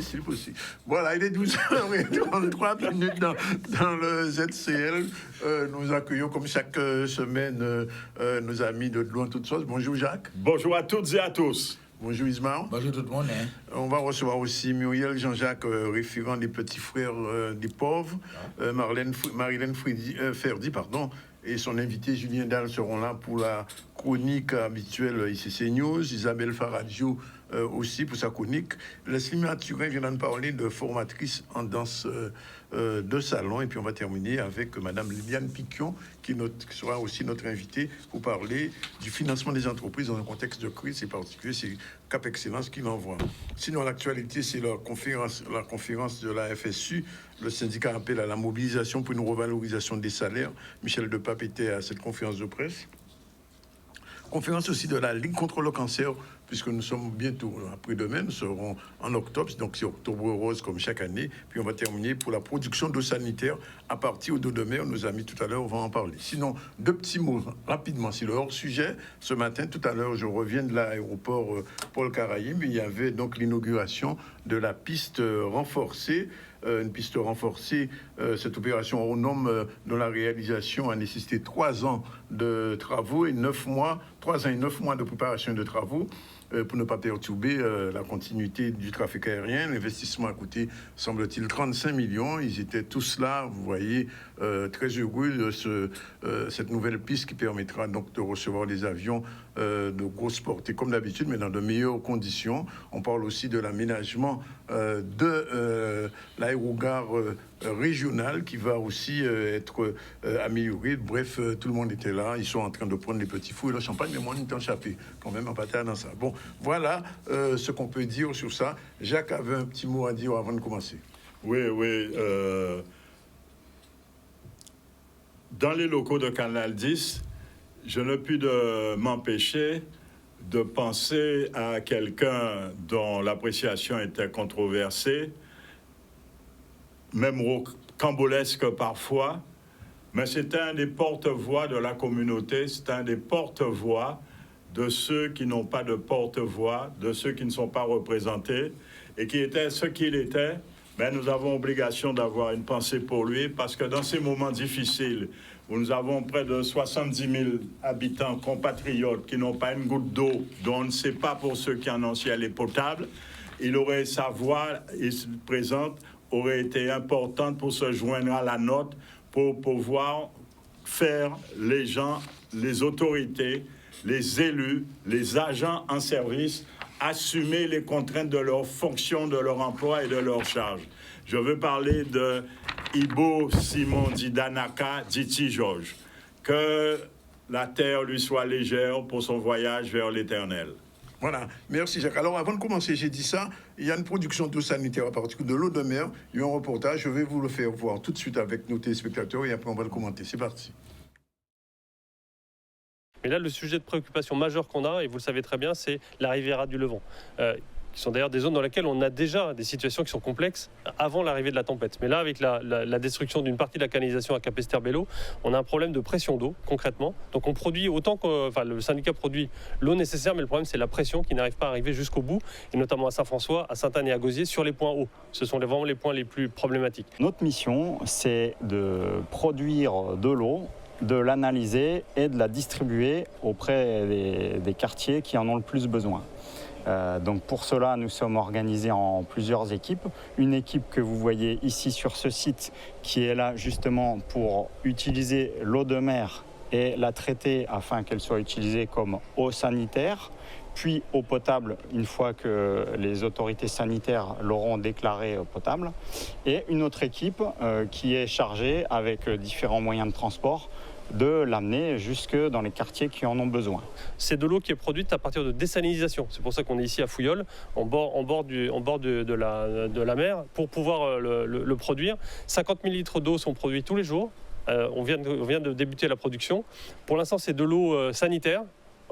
imbécile possible. Voilà, il est 12h33 minutes dans le ZCL. Nous accueillons comme chaque semaine nos amis de l'eau en toutes choses. Bonjour Jacques. Bonjour à toutes et à tous. Bonjour Ismaël. Bonjour tout le monde. On va recevoir aussi Muriel Jean-Jacques, référent des petits frères des pauvres, Marilène Ferdi, et son invité Julien Dalle seront là pour la chronique habituelle ICC News, Isabelle Faraggio aussi pour sa chronique. Leslie Mathurin vient de parler de formatrice en danse de salon, et puis on va terminer avec Madame Liliane Piquion qui sera aussi notre invitée pour parler du financement des entreprises dans un contexte de crise, et particulier c'est Cap Excellence qui l'envoie. Sinon l'actualité c'est la conférence de la FSU. Le syndicat appelle à la mobilisation pour une revalorisation des salaires. Michel Depape était à cette conférence de presse. Conférence aussi de la Ligue contre le cancer, puisque nous sommes bientôt, après-demain, nous serons en octobre, donc c'est Octobre Rose comme chaque année. Puis on va terminer pour la production d'eau sanitaire à partir d'eau de mer. Nos amis tout à l'heure vont en parler. Sinon, deux petits mots rapidement sur le hors-sujet. Ce matin, tout à l'heure, je reviens de l'aéroport Paul Caraïbe. Il y avait donc l'inauguration de la piste renforcée. Une piste renforcée, cette opération hors norme dont la réalisation a nécessité 3 ans de travaux et 3 ans et 9 mois de préparation de travaux pour ne pas perturber la continuité du trafic aérien. L'investissement a coûté, semble-t-il, 35 millions. Ils étaient tous là, vous voyez, très heureux de cette nouvelle piste qui permettra donc de recevoir des avions de grosse portée comme d'habitude, mais dans de meilleures conditions. On parle aussi de l'aménagement de l'aérogare régional qui va aussi être amélioré. Bref, tout le monde était là. Ils sont en train de prendre les petits fous et le champagne, mais moi, on est échappé quand même en pâté dans ça. Bon, voilà ce qu'on peut dire sur ça. Jacques avait un petit mot à dire avant de commencer. Oui. Dans les locaux de Canal 10, je ne puis m'empêcher de penser à quelqu'un dont l'appréciation était controversée, même rocambolesque parfois, mais c'est un des porte-voix de la communauté, c'est un des porte-voix de ceux qui n'ont pas de porte-voix, de ceux qui ne sont pas représentés, et qui était ce qu'il était. Mais nous avons obligation d'avoir une pensée pour lui, parce que dans ces moments difficiles, où nous avons près de 70 000 habitants, compatriotes, qui n'ont pas une goutte d'eau, dont on ne sait pas pour ceux qui en ont si elle est potable, sa voix présente aurait été importante pour se joindre à la nôtre, pour pouvoir faire les gens, les autorités, les élus, les agents en service, assumer les contraintes de leur fonction, de leur emploi et de leur charge. Je veux parler de Ibo Simon Didanaka Diti Georges. Que la terre lui soit légère pour son voyage vers l'éternel. Voilà, merci Jacques. Alors avant de commencer, j'ai dit ça, il y a une production d'eau sanitaire à partir de l'eau de mer. Il y a un reportage, je vais vous le faire voir tout de suite avec nos téléspectateurs et après on va le commenter. C'est parti. Mais là, le sujet de préoccupation majeur qu'on a, et vous le savez très bien, c'est la Riviera du Levant, qui sont d'ailleurs des zones dans lesquelles on a déjà des situations qui sont complexes avant l'arrivée de la tempête. Mais là, avec la destruction d'une partie de la canalisation à Capesterre-Bello, on a un problème de pression d'eau, concrètement. Donc on produit le syndicat produit l'eau nécessaire, mais le problème, c'est la pression qui n'arrive pas à arriver jusqu'au bout, et notamment à Saint-François, à Sainte-Anne et à Gosier, sur les points hauts. Ce sont vraiment les points les plus problématiques. Notre mission, c'est de produire de l'eau, de l'analyser et de la distribuer auprès des quartiers qui en ont le plus besoin. Donc pour cela, nous sommes organisés en plusieurs équipes. Une équipe que vous voyez ici sur ce site qui est là justement pour utiliser l'eau de mer et la traiter afin qu'elle soit utilisée comme eau sanitaire, puis eau potable une fois que les autorités sanitaires l'auront déclarée potable. Et une autre équipe qui est chargée avec différents moyens de transport de l'amener jusque dans les quartiers qui en ont besoin. C'est de l'eau qui est produite à partir de désalinisation. C'est pour ça qu'on est ici à Fouillol, en bord de la mer, pour pouvoir le produire. 50 000 litres d'eau sont produits tous les jours. On vient de débuter la production. Pour l'instant, c'est de l'eau sanitaire,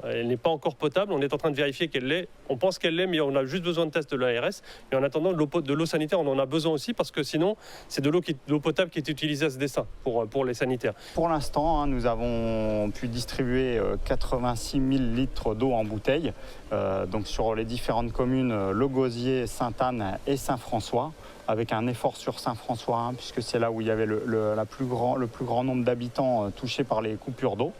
Elle n'est pas encore potable. On est en train de vérifier qu'elle l'est. On pense qu'elle l'est, mais on a juste besoin de tests de l'ARS. Mais en attendant, de l'eau sanitaire, on en a besoin aussi parce que sinon, c'est de l'eau potable qui est utilisée à ce dessin pour les sanitaires. Pour l'instant, nous avons pu distribuer 86 000 litres d'eau en bouteille, donc sur les différentes communes, Le Gosier, Sainte-Anne et Saint-François, avec un effort sur Saint-François, puisque c'est là où il y avait le plus grand nombre d'habitants touchés par les coupures d'eau.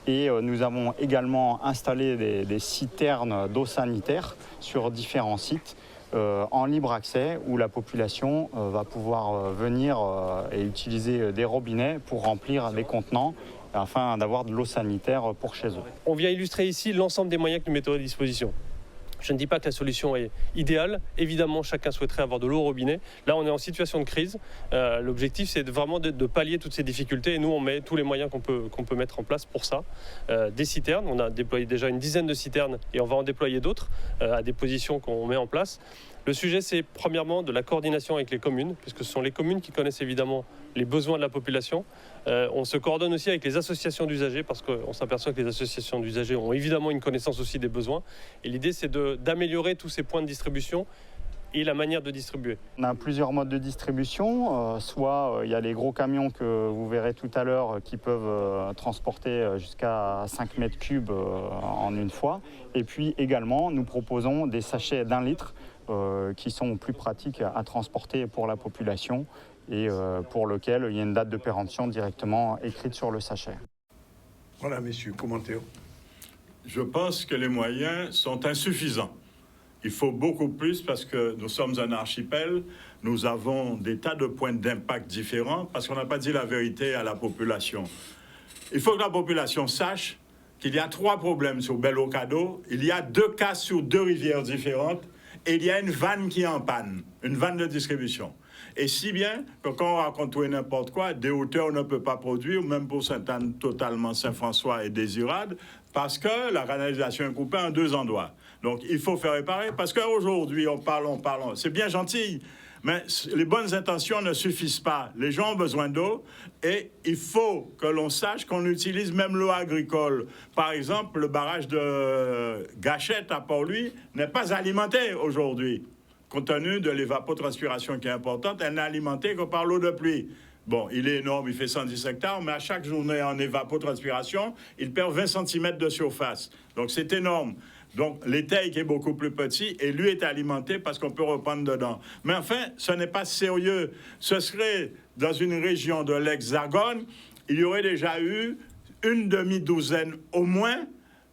Et nous avons également installé des citernes d'eau sanitaire sur différents sites en libre accès où la population va pouvoir venir et utiliser des robinets pour remplir les contenants afin d'avoir de l'eau sanitaire pour chez eux. On vient illustrer ici l'ensemble des moyens que nous mettons à disposition. Je ne dis pas que la solution est idéale. Évidemment, chacun souhaiterait avoir de l'eau au robinet. Là, on est en situation de crise. L'objectif, c'est vraiment de pallier toutes ces difficultés. Et nous, on met tous les moyens qu'on peut mettre en place pour ça. Des citernes, on a déployé déjà une dizaine de citernes et on va en déployer d'autres à des positions qu'on met en place. Le sujet, c'est premièrement de la coordination avec les communes, puisque ce sont les communes qui connaissent évidemment les besoins de la population. On se coordonne aussi avec les associations d'usagers, parce qu'on s'aperçoit que les associations d'usagers ont évidemment une connaissance aussi des besoins. Et l'idée, c'est d'améliorer tous ces points de distribution et la manière de distribuer. On a plusieurs modes de distribution. Soit il y a les gros camions que vous verrez tout à l'heure qui peuvent transporter jusqu'à 5 mètres cubes en une fois. Et puis également, nous proposons des sachets d'1 litre qui sont plus pratiques à transporter pour la population et pour lequel il y a une date de péremption directement écrite sur le sachet. Voilà, messieurs, commentaire. Je pense que les moyens sont insuffisants. Il faut beaucoup plus parce que nous sommes un archipel, nous avons des tas de points d'impact différents parce qu'on n'a pas dit la vérité à la population. Il faut que la population sache qu'il y a 3 problèmes sur Bel-Aux-Cadeaux, il y a 2 cas sur 2 rivières différentes et il y a une vanne qui est en panne, une vanne de distribution. Et si bien que quand on raconte tout et n'importe quoi, des hauteurs on ne peut pas produire, même pour Sainte-Anne, totalement Saint-François et Désirade, parce que la canalisation est coupée en 2 endroits. Donc il faut faire réparer, parce qu'aujourd'hui on parle, c'est bien gentil, mais les bonnes intentions ne suffisent pas. Les gens ont besoin d'eau et il faut que l'on sache qu'on utilise même l'eau agricole. Par exemple, le barrage de Gachette à Port-Louis n'est pas alimenté aujourd'hui. Compte tenu de l'évapotranspiration qui est importante, elle n'est alimentée que par l'eau de pluie. Bon, il est énorme, il fait 110 hectares, mais à chaque journée en évapotranspiration, il perd 20 cm de surface. Donc c'est énorme. Donc l'étang qui est beaucoup plus petit et lui est alimenté parce qu'on peut reprendre dedans. Mais enfin, ce n'est pas sérieux. Ce serait dans une région de l'Hexagone, il y aurait déjà eu une demi-douzaine au moins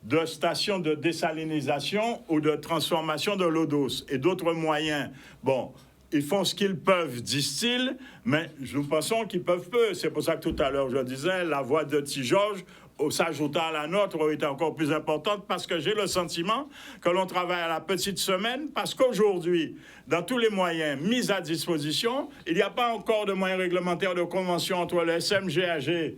de stations de désalinisation ou de transformation de l'eau douce et d'autres moyens. Bon, ils font ce qu'ils peuvent, disent-ils, mais nous pensons qu'ils peuvent peu. C'est pour ça que tout à l'heure, je disais, la voix de T. Georges, s'ajoutant à la nôtre, aurait été encore plus importante parce que j'ai le sentiment que l'on travaille à la petite semaine parce qu'aujourd'hui, dans tous les moyens mis à disposition, il n'y a pas encore de moyens réglementaires de convention entre le SMGAG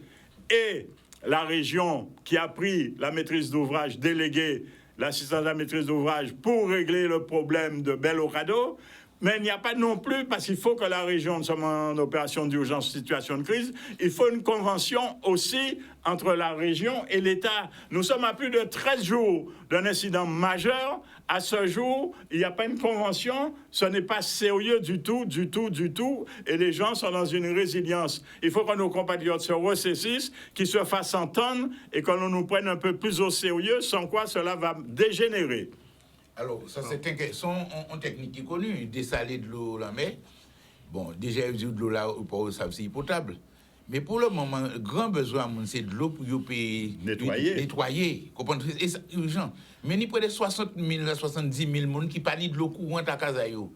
et la région qui a pris la maîtrise d'ouvrage déléguée, l'assistance à la maîtrise d'ouvrage pour régler le problème de Bel-Aux-Cadeaux. Mais il n'y a pas non plus, parce qu'il faut que la région, nous sommes en opération d'urgence, situation de crise, il faut une convention aussi entre la région et l'État. Nous sommes à plus de 13 jours d'un incident majeur. À ce jour, il n'y a pas une convention, ce n'est pas sérieux du tout, du tout, du tout. Et les gens sont dans une résilience. Il faut que nos compatriotes se ressaisissent, qu'ils se fassent entendre et que l'on nous prenne un peu plus au sérieux, sans quoi cela va dégénérer. Alors, ça, c'est une technique qui est connue, dessaler de l'eau la mer. Bon, déjà, de l'eau là, c'est potable. Mais pour le moment, le grand besoin, c'est de l'eau pour nettoyer. Comprendre? Et ça, urgent. Mais il y a près de 60 000 à 70 000 personnes qui parlent de l'eau courante à Kazayo.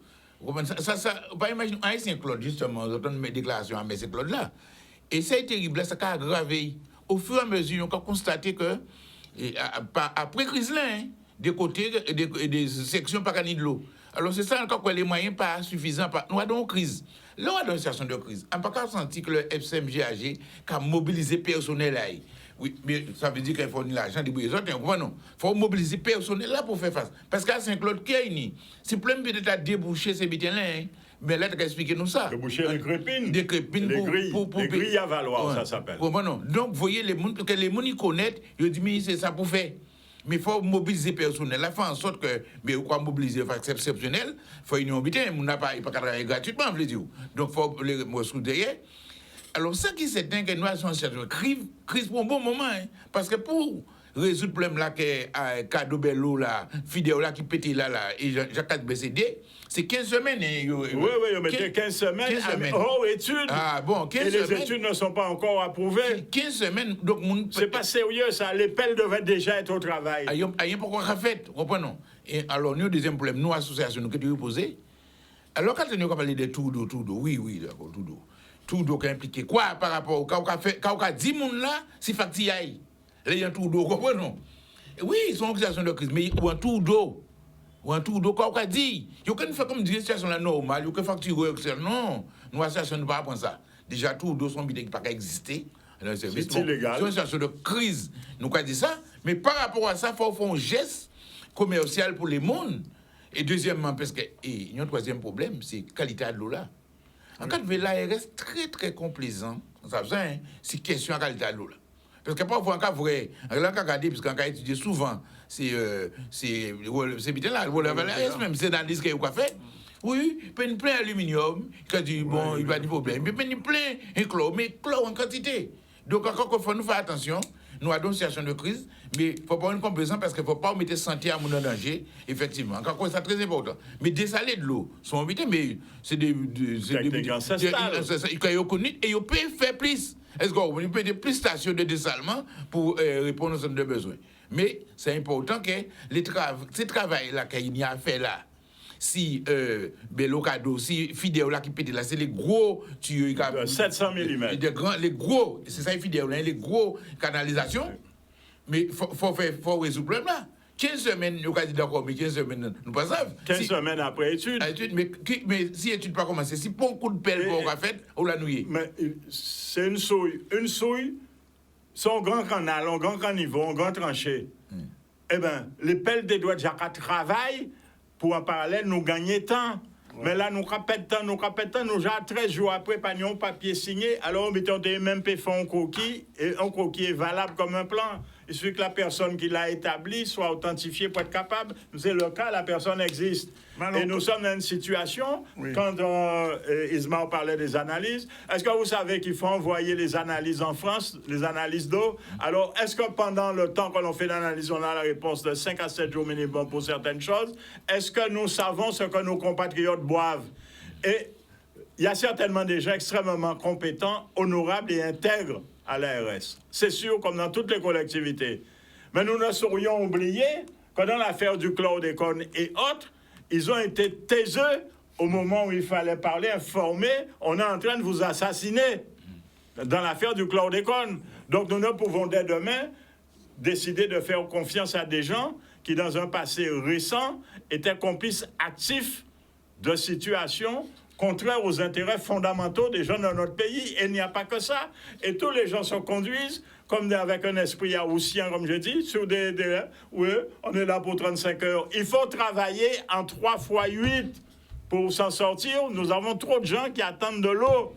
Ça, on peut imaginer, un Saint-Claude, justement, on entend mes déclarations à Saint-Claude là. Et c'est terrible, ça a aggravé. Au fur et à mesure, on a constaté que, après crise là, des côtés, des sections par de l'eau. Alors c'est ça encore que les moyens pas suffisants. Nous avons une crise. Là, on a une situation de crise. On n'a pas senti que le FCMGAG a mobilisé personnel là. Oui, mais ça veut dire qu'il faut de l'argent, des bouillons. Il faut mobiliser personnel là pour faire face. Parce qu'à Saint-Claude, si plein peut-être à déboucher ces bitins-là, mais là, tu as expliqué nous ça. Déboucher les crépines. Des crépines les grilles à valoir, ça s'appelle. Donc, vous voyez, les gens qui connaissent, ils disent, mais c'est ça pour faire. Mais il faut mobiliser le personnel. Il faut en sorte que, mais quoi mobiliser de façon exceptionnelle, il faut une unité, on n'a pas travailler gratuitement, je veux dire. Donc il faut les ressources derrière. Alors, ça qui c'est dingue, nous avons une crise pour un bon moment, hein, parce que pour résoudre le problème là, que Cadeau Bello, là, Fidéo là, qui pète là, et Jacques BCD, c'est 15 semaines. Hein, oui, on mettait 15 semaines. 15 semaines. Oh, études. Ah, bon, 15 et semaines. les études ne sont pas encore approuvées. 15 semaines. Donc, c'est pas sérieux, ça. Les pelles devraient déjà être au travail. Il y a pourquoi on a fait, comprenons. Et alors, nous, deuxième problème, nous, association, nous, que tu poser. Alors, quand nous parlons de tout d'eau, oui, d'accord, tout d'eau. Tout d'eau qui implique quoi par rapport au cas où on a 10 personnes là, si facture aille. Là, il y a un tout d'eau, comprenons. Oui, ils sont en situation de crise, mais ou un tout d'eau. Ou un tout d'eau, quand on a dit, il y a faire comme une situation là normale, il y a facturer, non, nous, association, ne pas apprendre ça. Déjà, tout d'eau, sont bidets qui ne peuvent pas exister. C'est illégal. C'est une situation de crise, nous, avons dit ça, mais par rapport à ça, il faut faire un geste commercial pour les mondes. Et deuxièmement, parce que, il y a un troisième problème, c'est la qualité de l'eau là. En cas de l'ARS, très très complaisant, ça veut dire, c'est question de qualité de l'eau là. Parce que parfois, en cas vrai, là, quand on regarde, parce qu'on a étudié souvent, c'est bien là, l'ARS même, c'est dans le disque qu'il a fait. Oui, il peut plein d'aluminium, il dit, bon, il va y avoir des problèmes. Il peut plein de chlore, mais chlore en quantité. Donc, encore une fois, nous faire attention. Nous avons une situation de crise, mais il ne faut pas une complaisance parce qu'il ne faut pas mettre santé à mon danger, effectivement. Encore une fois, c'est très important. Mais dessaler de l'eau, sont invités, mais c'est des techniques ancestrales. Et ils peuvent faire plus. Est-ce qu'on peut faire plus de stations de dessalement pour répondre aux de besoins? Mais c'est important que ce travail-là qu'il y a fait là, si Bello Cadeau, si Fidéo là qui pète là, c'est les gros tuyaux. 700 mm. Les gros, c'est ça Fidéo là, les gros canalisations. Mais il faut résoudre le problème là. 15 semaines, nous avons dit d'accord, mais 15 semaines, nous ne pas savons. 15 semaines après études. Mais si l'étude pas commencé, si bon coup de pelle qu'on a fait, on l'a nouillé. Mais c'est une souille. Une souille, c'est un grand canal, un grand caniveau, un grand tranché. Eh bien, les pelles des doigts de Jacques travaillent pour en parallèle nous gagner temps. Ouais. Mais là, nous répétons, nous avons 13 jours après, pas un papier signé, alors on met même fait un croquis, et un croquis est valable comme un plan. Il suffit que la personne qui l'a établi soit authentifiée pour être capable. C'est le cas, la personne existe. Et nous sommes dans une situation, quand Ismaël parlait des analyses, est-ce que vous savez qu'il faut envoyer les analyses en France, les analyses d'eau? Alors, est-ce que pendant le temps que l'on fait l'analyse, on a la réponse de 5 à 7 jours minimum pour certaines choses? Est-ce que nous savons ce que nos compatriotes boivent? Et il y a certainement des gens extrêmement compétents, honorables et intègres à l'ARS. C'est sûr, comme dans toutes les collectivités. Mais nous ne saurions oublier que dans l'affaire du chlordécone et autres, ils ont été taiseux au moment où il fallait parler, informer. On est en train de vous assassiner dans l'affaire du chlordécone. Donc nous ne pouvons dès demain décider de faire confiance à des gens qui, dans un passé récent, étaient complices actifs de situations contraire aux intérêts fondamentaux des gens de notre pays. Et il n'y a pas que ça. Et tous les gens se conduisent comme avec un esprit haussien, comme je dis, sur oui, on est là pour 35 heures. Il faut travailler en 3 x 8 pour s'en sortir. Nous avons trop de gens qui attendent de l'eau.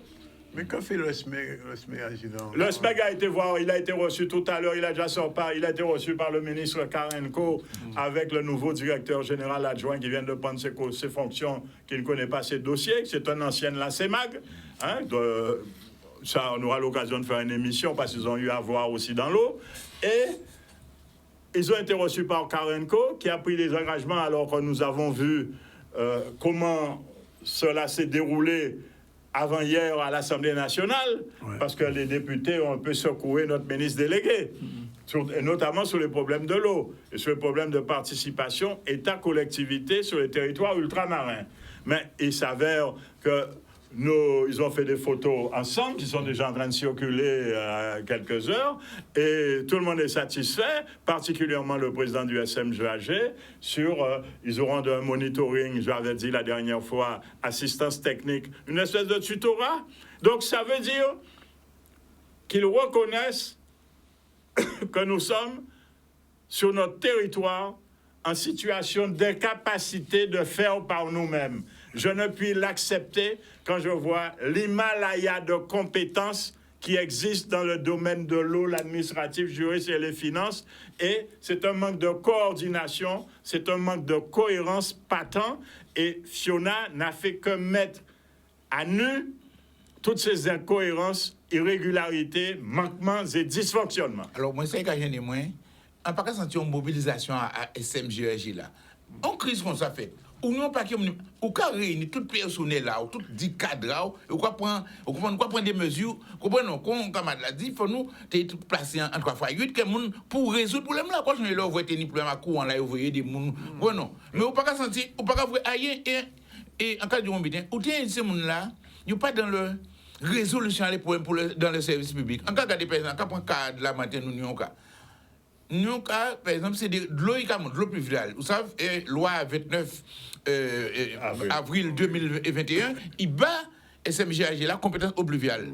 Mais que fait le SMEG, adjudant? Le SMEG a été voir, il a été reçu tout à l'heure, il a déjà sorti, il a été reçu par le ministre Karenko avec le nouveau directeur général adjoint qui vient de prendre ses fonctions, qui ne connaît pas ses dossiers, c'est un ancien de la CEMAG. Hein, ça, on aura l'occasion de faire une émission parce qu'ils ont eu à voir aussi dans l'eau. Et ils ont été reçus par Karenko qui a pris des engagements alors que nous avons vu comment cela s'est déroulé avant-hier à l'Assemblée nationale, parce que les députés ont un peu secoué notre ministre délégué, et notamment sur les problèmes de l'eau, et sur les problèmes de participation État-collectivité sur les territoires ultramarins. Mais il s'avère que ils ont fait des photos ensemble, qui sont déjà en train de circuler à quelques heures, et tout le monde est satisfait, particulièrement le président du SMGAG, sur, ils auront un monitoring, j'avais dit la dernière fois, assistance technique, une espèce de tutorat. Donc ça veut dire qu'ils reconnaissent que nous sommes sur notre territoire en situation d'incapacité de faire par nous-mêmes. Je ne puis l'accepter quand je vois l'Himalaya de compétences qui existe dans le domaine de l'eau, l'administratif, juridique et les finances. Et c'est un manque de coordination, c'est un manque de cohérence patent. Et Fiona n'a fait que mettre à nu toutes ces incohérences, irrégularités, manquements et dysfonctionnements. Alors, moi, c'est que j'ai moi, on pas sentir une mobilisation à SMGRG là. On crise comme ça fait. Ou non pas ou qu'à réunir tout personnel là, ou tout dit cadre là, ou quoi prendre des mesures, comprenons comme camarade l'a dit, il faut nous placer en 3 fois 8 que moun pour résoudre problème là, quand je là voit tenir problème à courant là, vous voyez des moun, non. Mais ou pas sentir, ou pas voir ailleurs et en cas de bien, ou bien ces moun là, ils pas dans le résolution des problèmes dans le service public. En cas de par exemple, quand on cadre la matin nous cas. Nous, par exemple, c'est de l'eau pluviale. Vous savez, loi 29 avril 2021, il bat SMGAG la compétence eau pluviale.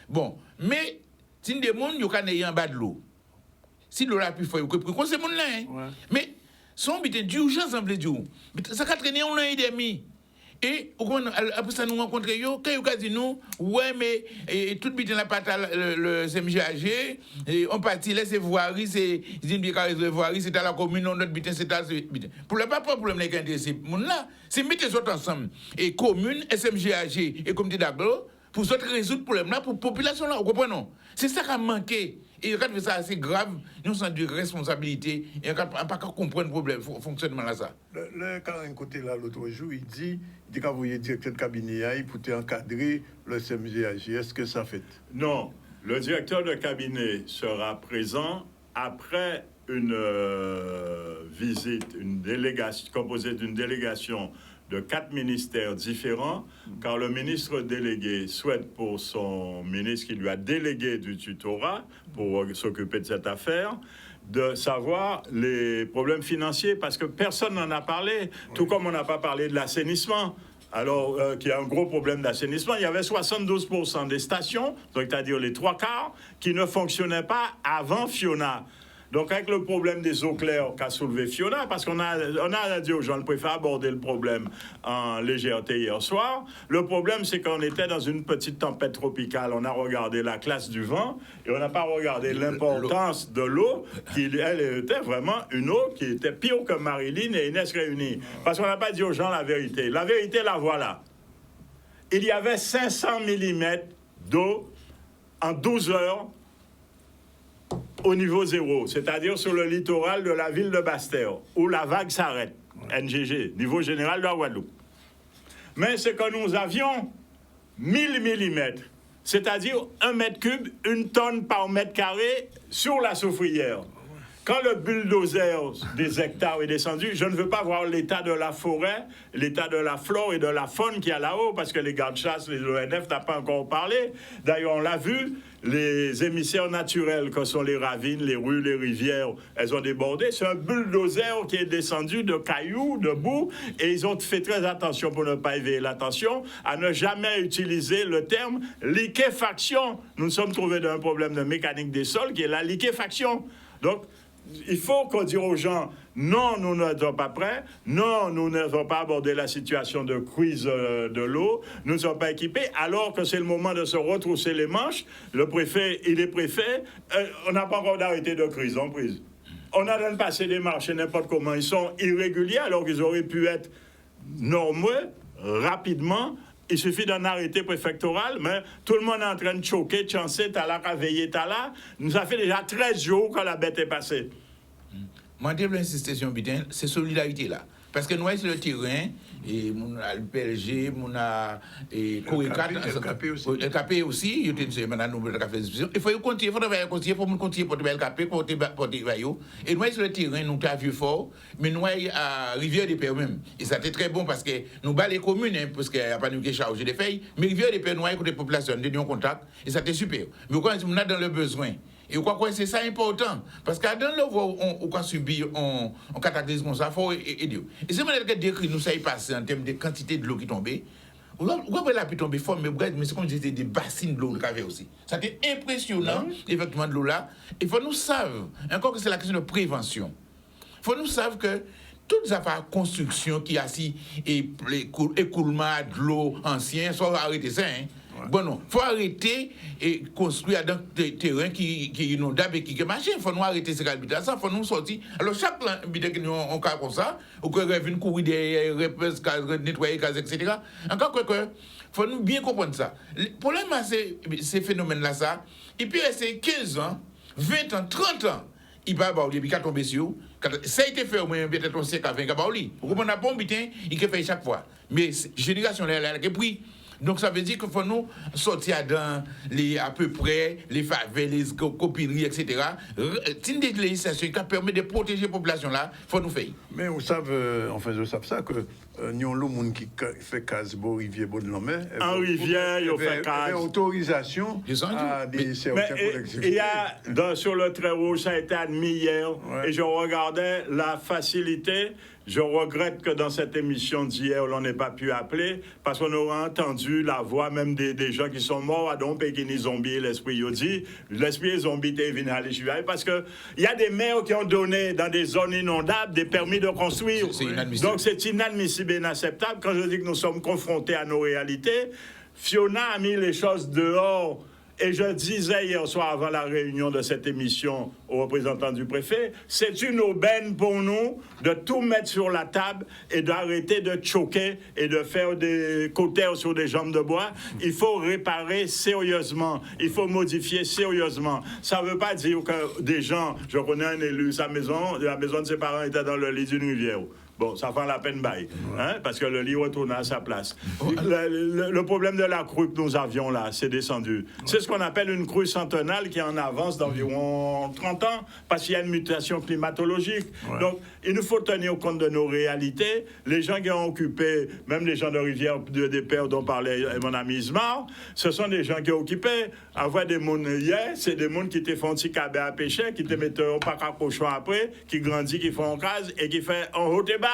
Bon, mais si des gens qui ont en bas de l'eau, si l'eau a pu faire, c'est ces gens-là. Mais son but d'urgence, en blé d'eau. Ça a traîné un an et demi. Et après ça, nous rencontrons, quand ils ont dit nous, ouais, mais tout le temps, le CMGAG, on partit, là, c'est voirie, c'est une voirie, c'est à la commune, notre butin, c'est à la butin. Pour le pas problème, les gens, c'est mettre les autres ensemble. Et commune, SMGAG et comité d'agro, pour résoudre le problème là, pour la population là, vous comprenez? C'est ça qui a manqué. Et quand c'est assez grave, nous sommes de responsabilité et on ne peut pas comprendre le problème, le fonctionnement là. Ça. Le Karen côté là, l'autre jour, il dit qu'il vous voyez directeur de cabinet pour encadrer le CMGAG. Est-ce que ça fait? Non, le directeur de cabinet sera présent après une visite, une délégation composée d'une délégation de 4 ministères différents, car le ministre délégué souhaite pour son ministre qui lui a délégué du tutorat pour s'occuper de cette affaire, de savoir les problèmes financiers, parce que personne n'en a parlé, tout comme on n'a pas parlé de l'assainissement. Alors, qu'il y a un gros problème d'assainissement, il y avait 72% des stations, c'est-à-dire les 3/4, qui ne fonctionnaient pas avant Fiona. Donc, avec le problème des eaux claires qu'a soulevé Fiona, parce qu'on a dit aux gens, on préfère aborder le problème en légèreté hier soir. Le problème, c'est qu'on était dans une petite tempête tropicale. On a regardé la classe du vent et on n'a pas regardé l'importance de l'eau, qui, elle, était vraiment une eau qui était pire que Marilyn et Inès réunies. Parce qu'on n'a pas dit aux gens la vérité. La vérité, la voilà. Il y avait 500 mm d'eau en 12 heures au niveau zéro, c'est-à-dire sur le littoral de la ville de Basse-Terre, où la vague s'arrête, NGG, niveau général de la Guadeloupe. Mais c'est que nous avions 1000 mm, c'est-à-dire 1 mètre cube, 1 tonne par mètre carré sur la soufrière. Quand le bulldozer des hectares est descendu, je ne veux pas voir l'état de la forêt, l'état de la flore et de la faune qu'il y a là-haut, parce que les gardes-chasse, les ONF, n'ont pas encore parlé. D'ailleurs, on l'a vu, les émissaires naturels, que sont les ravines, les rues, les rivières, elles ont débordé. C'est un bulldozer qui est descendu de cailloux, de boue, et ils ont fait très attention pour ne pas éveiller l'attention, à ne jamais utiliser le terme liquéfaction. Nous nous sommes trouvés dans un problème de mécanique des sols qui est la liquéfaction. Donc, il faut qu'on dise aux gens, non, nous ne sommes pas prêts, non, nous ne sommes pas abordé la situation de crise de l'eau, nous ne sommes pas équipés, alors que c'est le moment de se retrousser les manches. Le préfet, il est préfet, on n'a pas encore d'arrêté de crise en prise. On a de passer des marchés n'importe comment, ils sont irréguliers alors qu'ils auraient pu être normaux, rapidement. Il suffit d'un arrêté préfectoral, mais tout le monde est en train de choquer, de chancer, t'as là, qu'à veiller, t'as là. Nous a fait déjà 13 jours que la bête est passée. Moi, je veux insister sur c'est solidarité là. Parce que nous, sur le terrain, et mon PLG, mon LKP aussi, il y a maintenant nous il faut continuer, il faut continuer pour le LKP, pour et nous, sur le terrain, nous avons vu fort, mais nous, à Rivière des Pères même. Et ça a été très bon parce que nous bats les communes, parce qu'il n'y a pas de charge des feuilles, mais Rivière des Pères, nous avons des populations, nous avons contact, et ça a été super. Mais quand on a dans le besoin, et quoi c'est ça important parce que dans le voie on peut subir on cataclysme comme ça faut aider et c'est manière que décrit nous ça y passe en termes de quantité de l'eau qui tombait on va la pu tomber fort mais c'est comme c'était des bassines de l'eau qu'il y avait aussi ça était impressionnant effectivement de l'eau là il faut nous savoir encore que c'est la question de prévention il faut nous savoir que toutes les affaires construction qui a si écoulement de l'eau ancien soit arrêté ça hein. Bon, non, il faut arrêter et construire dans des terrains qui sont inondables et qui marchent. Il faut nous arrêter ces habitats, ça, il faut nous sortir. Alors, chaque habitat qui nous on cas comme ça, ou qu'on revienne courir derrière, nettoyer, etc. Encore que, il faut nous bien comprendre ça. Le problème, c'est ces phénomènes-là, ça, et puis c'est 15 ans, 20 ans, 30 ans. Il va avoir depuis 4 tombés sur ça a été fait au moins peut-être 5 à 20 ans. Vous comprenez, un bon butin, il fait chaque fois. Mais génération, elle a pris. Donc ça veut dire qu'il faut nous sortir dans les à peu près les faveurs, les copineries, etc. C'est une législation qui permet de protéger la population là, il faut nous faire. Mais vous savez, enfin je sais ça que nous avons le monde qui fait case beau rivière beau de l'homme. En rivière, il fait case. Autorisation à des certains collectivités. Il y a sur le trait rouge, ça a été admis hier, et je regardais la facilité. Je regrette que dans cette émission d'hier, on n'ait pas pu appeler, parce qu'on aura entendu la voix même des gens qui sont morts à Dom Pékini Zombie, l'esprit Yodi. L'esprit zombie est venu à l'échouage, parce qu'il y a des maires qui ont donné dans des zones inondables des permis de construire. C'est inadmissible. Donc c'est inadmissible et inacceptable. Quand je dis que nous sommes confrontés à nos réalités, Fiona a mis les choses dehors. Et je disais hier soir avant la réunion de cette émission aux représentants du préfet, c'est une aubaine pour nous de tout mettre sur la table et d'arrêter de choquer et de faire des cautères sur des jambes de bois. Il faut réparer sérieusement, il faut modifier sérieusement. Ça ne veut pas dire que des gens, je connais un élu, la maison de ses parents était dans le lit d'une rivière. Bon, ça fait la peine bail, hein, parce que le lit retourne à sa place. Le problème de la crue que nous avions là, c'est descendu. C'est ce qu'on appelle une crue centenale qui est en avance d'environ 30 ans, parce qu'il y a une mutation climatologique. Donc, il nous faut tenir compte de nos réalités. Les gens qui ont occupé, même les gens de Rivière des Pères dont parlait mon ami Ismar, ce sont des gens qui ont occupé. Avoir des mondes hier, c'est des mondes qui te font petit cabé à pêcher, qui te mettent au parc à cochon après, qui grandissent, qui font en case et qui fait en haut et bas.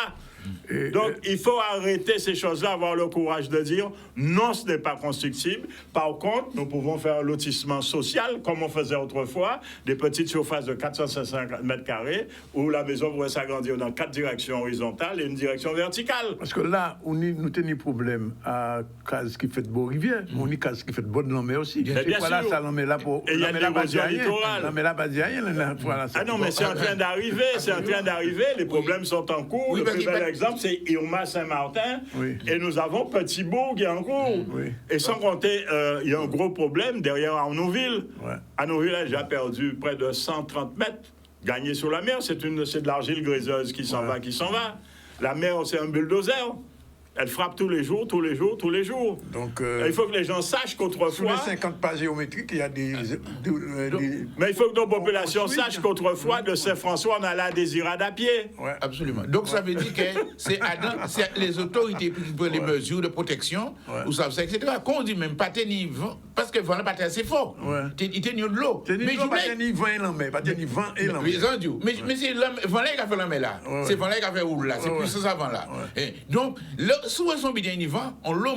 Donc, il faut arrêter ces choses-là, avoir le courage de dire non, ce n'est pas constructible. Par contre, nous pouvons faire un lotissement social, comme on faisait autrefois, des petites surfaces de 450 mètres carrés, où la maison pourrait s'agrandir dans 4 directions horizontales et une direction verticale. Parce que là, nous avons des problèmes à case qui fait de Beau-Rivière, on a case qui fait de Bonne-Lambert aussi. Bien sûr. Voilà, ça l'en met là pour. Et il y a l'érosion littorale. Non, mais là, pas dire rien. Ah non, mais c'est en train d'arriver, c'est en train d'arriver. Les problèmes sont en cours. Oui, le plus bel exemple, c'est Irma Saint-Martin. Oui. Et nous avons Petit-Bourg qui est en cours. Oui. Et sans compter, il y a un gros problème derrière Arnouville. Ouais. Arnouville a déjà perdu près de 130 mètres. Gagné sur la mer, c'est de l'argile gréseuse qui s'en va. La mer, c'est un bulldozer. Elle frappe tous les jours. Donc, il faut que les gens sachent qu'autrefois... Sous les 50 pas géométriques, il y a des mais il faut que nos populations sachent qu'autrefois, de Saint-François, on allait à Désirade à pied. Ouais. Absolument. Donc ça veut dire que c'est les autorités qui prennent les mesures de protection, ou ça, etc. Quand on dit même pas tenir vent, parce que vent n'est pas assez fort. Il tenir de l'eau. Mais je pas tenir vent et l'enmer, pas tenir vent et l'enmer. Mais c'est vent là qui a fait l'enmer là. C'est vent là qui a fait roule là. C'est plus ça vent là. Donc, souvent, son bien vent, on l'a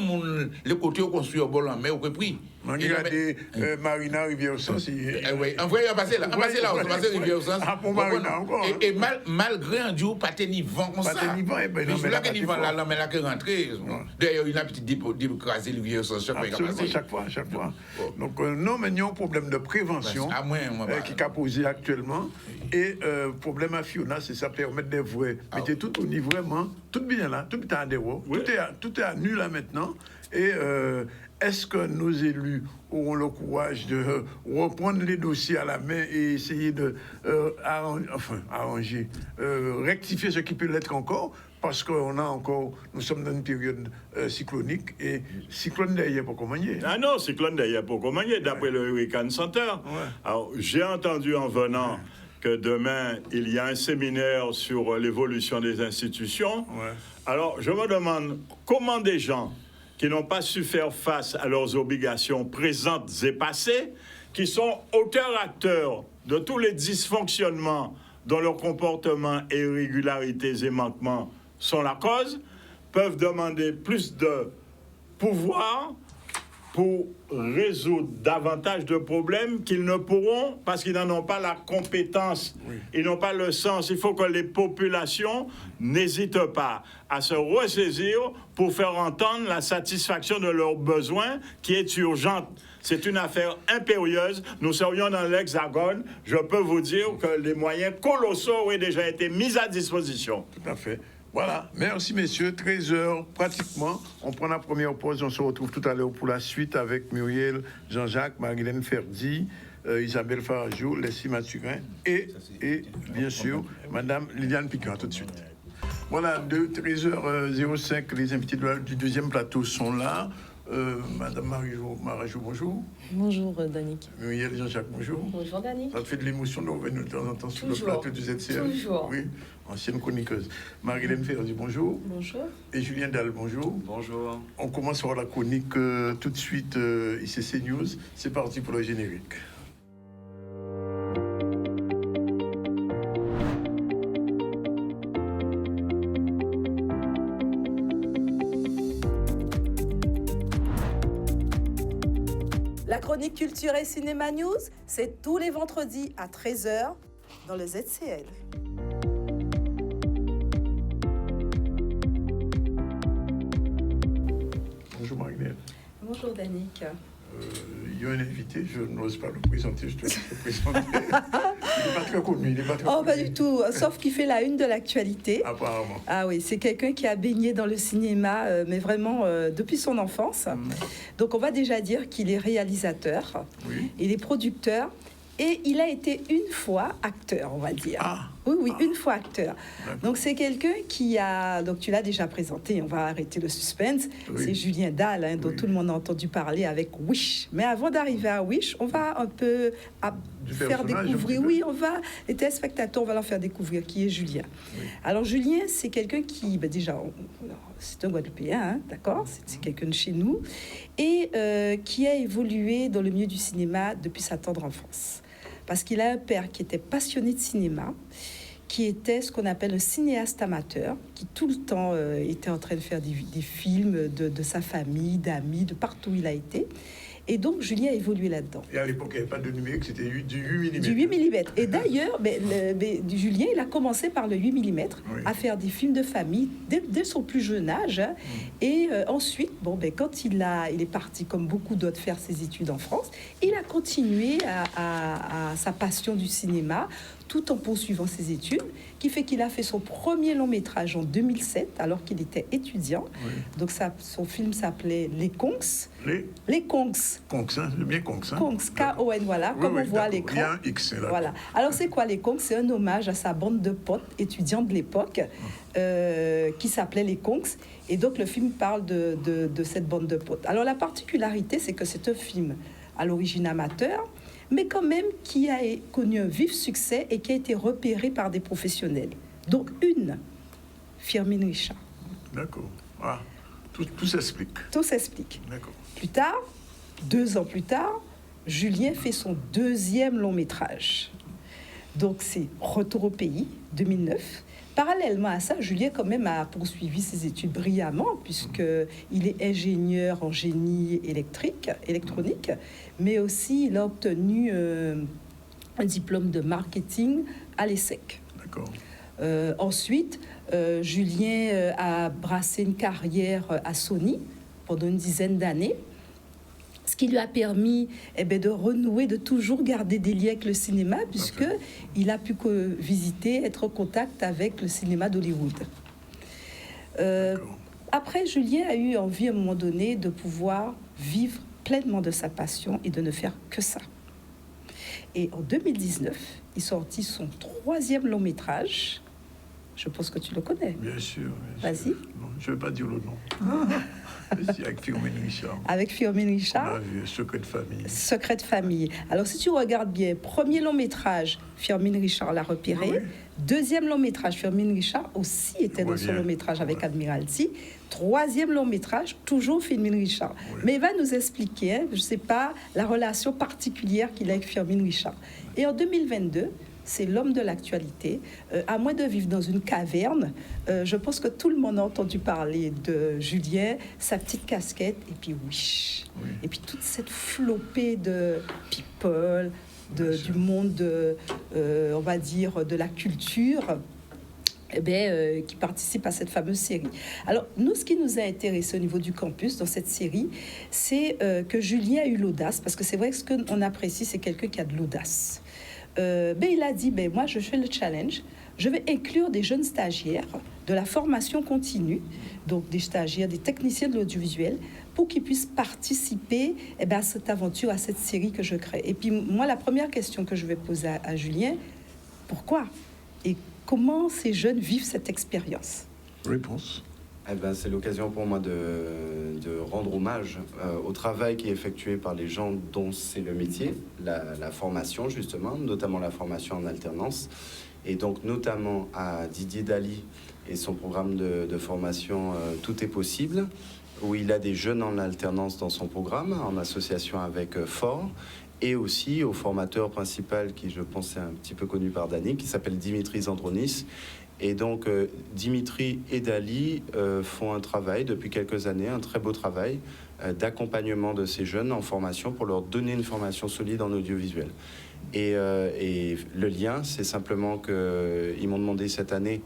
le côté au construit au bol en mer au prix. On regardez Marina Rivière au sens. Oui, en vrai, on va passer là, on va passer Rivière au sens. Marina encore. Et malgré un jour, pas tenir vent comme ça. Pas tenir vent, mais là que vent là, l'homme là qui est rentré. D'ailleurs, il a une petite décrasé Rivière au sens chaque fois. Donc, non, mais il y a un problème de prévention qui a posé actuellement. Et problème à Fiona, c'est ça permettre des vrais. Mettez tout au niveau vraiment, tout bien là, tout est à zéro, tout est à nu là maintenant. Et est-ce que nos élus auront le courage de reprendre les dossiers à la main et essayer de rectifier ce qui peut l'être encore? Parce qu'on a encore, nous sommes dans une période cyclonique et cyclone d'ailleurs pour commander. Ah non, cyclone d'ailleurs pour commander, d'après le Hurricane Center. Alors, j'ai entendu en venant que demain, il y a un séminaire sur l'évolution des institutions. Alors, je me demande comment des gens qui n'ont pas su faire face à leurs obligations présentes et passées, qui sont auteurs-acteurs de tous les dysfonctionnements dont leur comportement, irrégularités et manquements sont la cause, peuvent demander plus de pouvoir pour résoudre davantage de problèmes qu'ils ne pourront parce qu'ils n'en ont pas la compétence, ils n'ont pas le sens. Il faut que les populations n'hésitent pas à se ressaisir pour faire entendre la satisfaction de leurs besoins qui est urgente. C'est une affaire impérieuse. Nous serions dans l'Hexagone. Je peux vous dire que les moyens colossaux ont déjà été mis à disposition. Tout à fait. Voilà, merci messieurs, 13h pratiquement. On prend la première pause, on se retrouve tout à l'heure pour la suite avec Muriel Jean-Jacques, Marilène Ferdi, Isabelle Farajou, Leslie Mathurin et bien sûr Madame Liliane Piquant, tout de suite. Voilà, de 13h05, les invités du deuxième plateau sont là. Madame Marajou, bonjour. Bonjour, Danick. Muriel Jean-Jacques, bonjour. Bonjour, Danick. Ça te fait de l'émotion de revenir de temps en temps sur le plateau du ZCL. Toujours. Oui, ancienne chroniqueuse. Marilène Ferdi, bonjour. Bonjour. Et Julien Dalle, bonjour. Bonjour. On commence par la chronique tout de suite, ICC News. C'est parti pour le générique. La chronique culture et cinéma news, c'est tous les vendredis à 13h dans le ZCL. Bonjour Marilène. Bonjour, Danick. Il y a un invité, je n'ose pas le présenter, je te laisse le présenter. Il n'est pas très connu, il n'est pas très connu. Oh, pas du tout, sauf qu'il fait la une de l'actualité. Apparemment. Ah oui, c'est quelqu'un qui a baigné dans le cinéma, mais vraiment depuis son enfance. Donc on va déjà dire qu'il est réalisateur, Oui. il est producteur, et il a été une fois acteur, on va dire. Ah. Oui, une fois acteur. D'accord. Donc c'est quelqu'un qui a... Donc tu l'as déjà présenté, on va arrêter le suspense. Oui. C'est Julien Dalle, dont Oui. tout le monde a entendu parler avec Wish. Mais avant d'arriver à Wish, on va un peu Du faire personnage, découvrir... un petit peu. Oui, les téléspectateurs, on va leur faire découvrir qui est Julien. Oui. Alors Julien, c'est quelqu'un qui... déjà, c'est un Guadeloupéen, d'accord, c'est quelqu'un de chez nous. Et qui a évolué dans le milieu du cinéma depuis sa tendre enfance. Parce qu'il a un père qui était passionné de cinéma, qui était ce qu'on appelle un cinéaste amateur, qui tout le temps était en train de faire des films de sa famille, d'amis, de partout où il a été. Et donc, Julien a évolué là-dedans. Et à l'époque, il n'y avait pas de numérique, c'était du 8 mm. Du 8 mm. Et d'ailleurs, Julien, il a commencé par le 8 mm, Oui. à faire des films de famille dès son plus jeune âge. Et ensuite, quand il est parti, comme beaucoup d'autres, faire ses études en France, il a continué à sa passion du cinéma, tout en poursuivant ses études, qui fait qu'il a fait son premier long métrage en 2007, alors qu'il était étudiant. Oui. Donc son film s'appelait Les Kongs. Les Kongs. Kongs, hein, c'est bien Kongs. Hein? Kongs, K-O-N, voilà, Oui, comme oui, on voit à d'accord. l'écran. Il y a un X, là. Voilà. Alors, c'est quoi les Kongs? C'est un hommage à sa bande de potes étudiants de l'époque qui s'appelait les Kongs. Et donc, le film parle de cette bande de potes. Alors, la particularité, c'est que c'est un film à l'origine amateur, mais quand même qui a connu un vif succès et qui a été repéré par des professionnels. Donc, Firmin Richard. D'accord. Ah, tout s'explique. Tout s'explique. D'accord. Plus tard, 2 ans plus tard, Julien fait son deuxième long métrage. Donc c'est Retour au pays, 2009. Parallèlement à ça, Julien quand même a poursuivi ses études brillamment, puisqu'il est ingénieur en génie électronique, mais aussi il a obtenu un diplôme de marketing à l'ESSEC. D'accord. Ensuite, Julien a brassé une carrière à Sony pendant une dizaine d'années, ce qui lui a permis de renouer, de toujours garder des liens avec le cinéma, puisqu'il a pu visiter, être en contact avec le cinéma d'Hollywood. Après, Julien a eu envie à un moment donné de pouvoir vivre pleinement de sa passion et de ne faire que ça. Et en 2019, il sortit son 3e long métrage. Je pense que tu le connais. Bien sûr. Vas-y. Non, je ne vais pas dire le nom. C'est avec Firmin Richard. Avec Firmin Richard. On a vu Secret de famille. Secret de famille. Alors, si tu regardes bien, premier long métrage, Firmin Richard l'a repéré. Oui. Deuxième long métrage, Firmin Richard aussi était dans son long métrage avec Admiralty. 3e long métrage, toujours Firmin Richard. Oui. Mais il va nous expliquer, je ne sais pas, la relation particulière qu'il a avec Firmin Richard. Et en 2022, c'est l'homme de l'actualité. À moins de vivre dans une caverne, je pense que tout le monde a entendu parler de Julien, sa petite casquette, et puis Wish. Oui. Et puis toute cette flopée de people, du monde, on va dire, de la culture, qui participent à cette fameuse série. Alors, nous, ce qui nous a intéressé au niveau du campus dans cette série, c'est que Julien a eu l'audace, parce que c'est vrai que ce qu'on apprécie, c'est quelqu'un qui a de l'audace. Il a dit, moi, je fais le challenge, je vais inclure des jeunes stagiaires de la formation continue, donc des stagiaires, des techniciens de l'audiovisuel, pour qu'ils puissent participer à cette aventure, à cette série que je crée. Et puis, moi, la première question que je vais poser à Julien, pourquoi et comment ces jeunes vivent cette expérience? Réponse. C'est l'occasion pour moi de rendre hommage au travail qui est effectué par les gens dont c'est le métier, la formation justement, notamment la formation en alternance, et donc notamment à Didier Daly et son programme de formation Tout est possible, où il a des jeunes en alternance dans son programme, en association avec Fort, et aussi au formateur principal qui, je pense, est un petit peu connu par Dany, qui s'appelle Dimitri Zandronis. Et donc, Dimitri et Dali font un travail depuis quelques années, un très beau travail d'accompagnement de ces jeunes en formation pour leur donner une formation solide en audiovisuel. Et le lien, c'est simplement qu'ils m'ont demandé cette année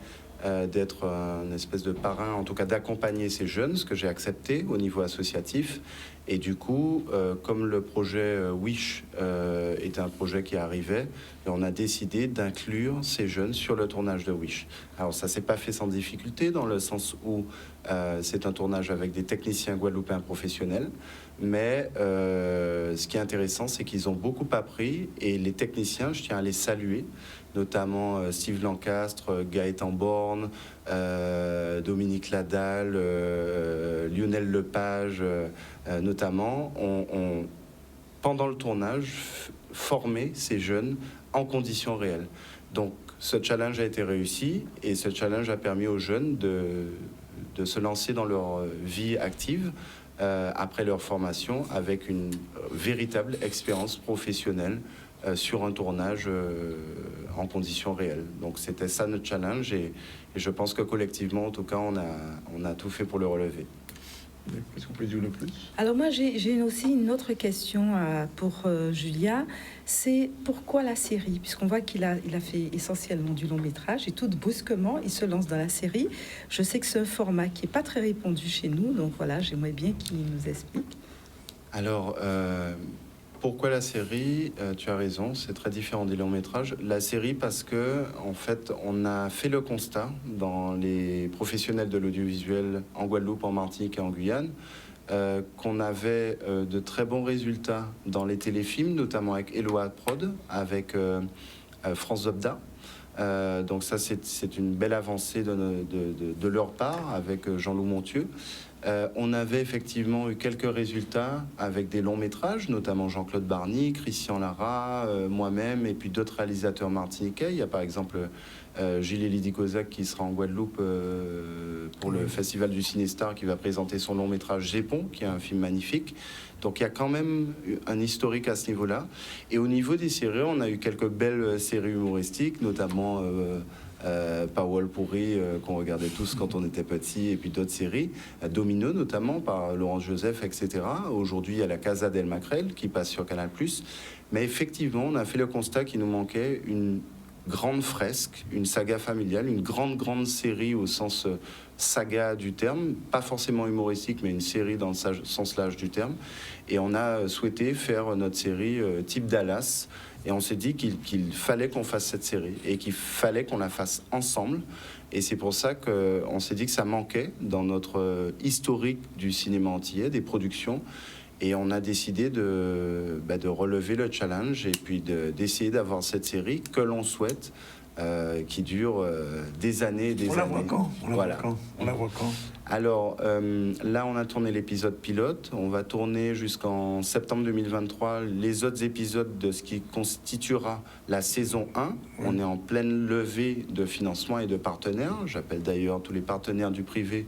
d'être un espèce de parrain, en tout cas d'accompagner ces jeunes, ce que j'ai accepté au niveau associatif. Et du coup, comme le projet Wish était un projet qui arrivait, on a décidé d'inclure ces jeunes sur le tournage de Wish. Alors ça s'est pas fait sans difficulté, dans le sens où c'est un tournage avec des techniciens guadeloupéens professionnels, mais ce qui est intéressant, c'est qu'ils ont beaucoup appris, et les techniciens, je tiens à les saluer, notamment Steve Lancastre, Gaëtan Borne, Dominique Ladal, Lionel Lepage, notamment, ont, pendant le tournage, formé ces jeunes en conditions réelles. Donc, ce challenge a été réussi, et ce challenge a permis aux jeunes de se lancer dans leur vie active après leur formation avec une véritable expérience professionnelle sur un tournage en conditions réelles. Donc c'était ça notre challenge, et je pense que collectivement, en tout cas, on a tout fait pour le relever. Qu'est-ce qu'on peut dire le plus? Alors moi, j'ai aussi une autre question pour Julia. C'est pourquoi la série? Puisqu'on voit qu'il a fait essentiellement du long métrage, et tout brusquement, il se lance dans la série. Je sais que c'est un format qui n'est pas très répandu chez nous, donc voilà, j'aimerais bien qu'il nous explique. Alors, pourquoi la série? Tu as raison, c'est très différent des longs métrages. La série parce que, en fait, on a fait le constat dans les professionnels de l'audiovisuel en Guadeloupe, en Martinique et en Guyane, qu'on avait de très bons résultats dans les téléfilms, notamment avec Eloa Prod, avec France Zobda. Donc ça, c'est une belle avancée de leur part, avec Jean-Loup Montieu. On avait effectivement eu quelques résultats avec des longs métrages, notamment Jean-Claude Barny, Christian Lara, moi-même, et puis d'autres réalisateurs martiniquais. Il y a par exemple Gilles Elidi Kozak qui sera en Guadeloupe pour le Festival du Cinestar, qui va présenter son long métrage Gépon, qui est un film magnifique. Donc il y a quand même un historique à ce niveau-là. Et au niveau des séries, on a eu quelques belles séries humoristiques, notamment Powell Pourri, qu'on regardait tous quand on était petits, et puis d'autres séries, Domino notamment, par Laurent Joseph, etc. Aujourd'hui, il y a la Casa del Macrel qui passe sur Canal+. Mais effectivement, on a fait le constat qu'il nous manquait une grande fresque, une saga familiale, une grande série au sens saga du terme, pas forcément humoristique, mais une série dans le sens large du terme. Et on a souhaité faire notre série type Dallas. Et on s'est dit qu'il fallait qu'on fasse cette série et qu'il fallait qu'on la fasse ensemble. Et c'est pour ça qu'on s'est dit que ça manquait dans notre historique du cinéma antillais, des productions. Et on a décidé de relever le challenge et puis d'essayer d'avoir cette série que l'on souhaite, qui dure des années et des années. On la voit quand? On la voit quand? Alors, là, on a tourné l'épisode pilote. On va tourner jusqu'en septembre 2023 les autres épisodes de ce qui constituera la saison 1. On est en pleine levée de financement et de partenaires. J'appelle d'ailleurs tous les partenaires du privé,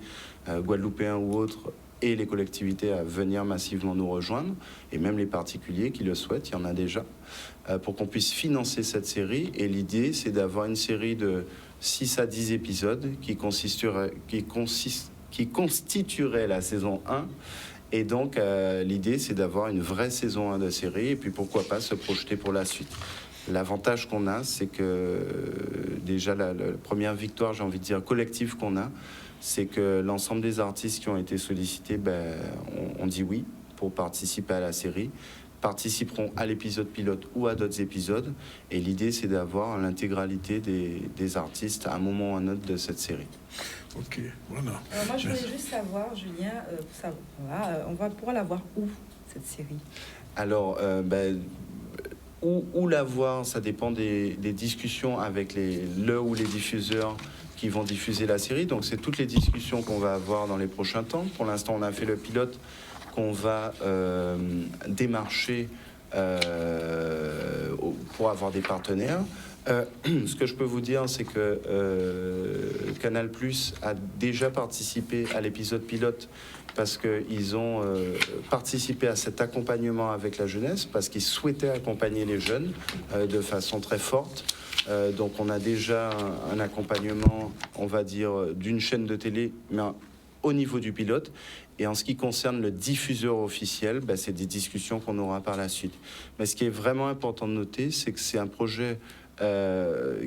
guadeloupéens ou autres, et les collectivités à venir massivement nous rejoindre, et même les particuliers qui le souhaitent, il y en a déjà, pour qu'on puisse financer cette série. Et l'idée, c'est d'avoir une série de 6 à 10 épisodes qui constituerait la saison 1. Et donc, l'idée, c'est d'avoir une vraie saison 1 de série, et puis pourquoi pas se projeter pour la suite. L'avantage qu'on a, c'est que déjà la première victoire, j'ai envie de dire, collective qu'on a, c'est que l'ensemble des artistes qui ont été sollicités, on dit oui pour participer à la série, participeront à l'épisode pilote ou à d'autres épisodes. Et l'idée, c'est d'avoir l'intégralité des artistes à un moment ou à un autre de cette série. Ok, voilà. Alors moi, je voulais juste savoir, Julien, on va pouvoir la voir où, cette série? Alors, où la voir, ça dépend des discussions avec le ou les diffuseurs qui vont diffuser la série. Donc, c'est toutes les discussions qu'on va avoir dans les prochains temps. Pour l'instant, on a fait le pilote qu'on va démarcher pour avoir des partenaires. Ce que je peux vous dire, c'est que Canal+ a déjà participé à l'épisode pilote parce qu'ils ont participé à cet accompagnement avec la jeunesse, parce qu'ils souhaitaient accompagner les jeunes de façon très forte. Donc on a déjà un accompagnement, on va dire, d'une chaîne de télé, mais au niveau du pilote. Et en ce qui concerne le diffuseur officiel, c'est des discussions qu'on aura par la suite. Mais ce qui est vraiment important de noter, c'est que c'est un projet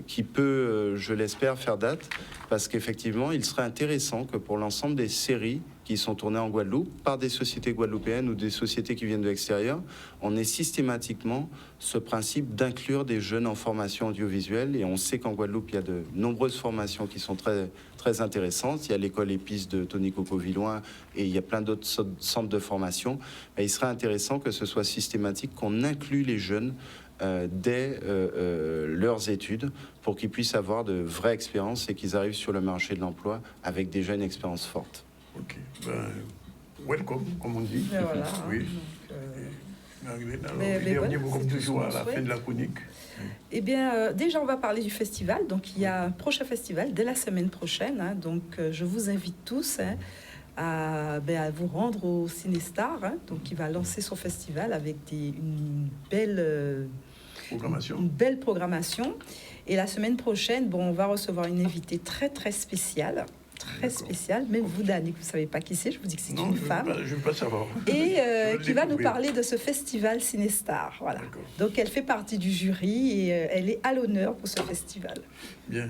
qui peut, je l'espère, faire date, parce qu'effectivement, il serait intéressant que pour l'ensemble des séries qui sont tournées en Guadeloupe par des sociétés guadeloupéennes ou des sociétés qui viennent de l'extérieur, on ait systématiquement ce principe d'inclure des jeunes en formation audiovisuelle. Et on sait qu'en Guadeloupe, il y a de nombreuses formations qui sont très, très intéressantes. Il y a l'école Épice de Tony Coco-Villoin et il y a plein d'autres centres de formation. Et il serait intéressant que ce soit systématique, qu'on inclue les jeunes dès leurs études pour qu'ils puissent avoir de vraies expériences et qu'ils arrivent sur le marché de l'emploi avec déjà une expérience forte. Ok, welcome, comme on dit. Mais voilà, oui. Dernier mot, comme toujours, à la fin de la chronique. Eh bien, déjà, on va parler du festival. Donc, il y a un prochain festival dès la semaine prochaine. Donc, je vous invite tous à vous rendre au Cinestar, donc qui va lancer son festival avec une belle programmation. Et la semaine prochaine, on va recevoir une invitée très très spéciale. Très spéciale, même vous, Danick, vous ne savez pas qui c'est, je vous dis que c'est une femme. Je ne veux pas savoir. Et qui va nous parler de ce festival Cinestar. Voilà. Donc elle fait partie du jury et elle est à l'honneur pour ce festival. Bien.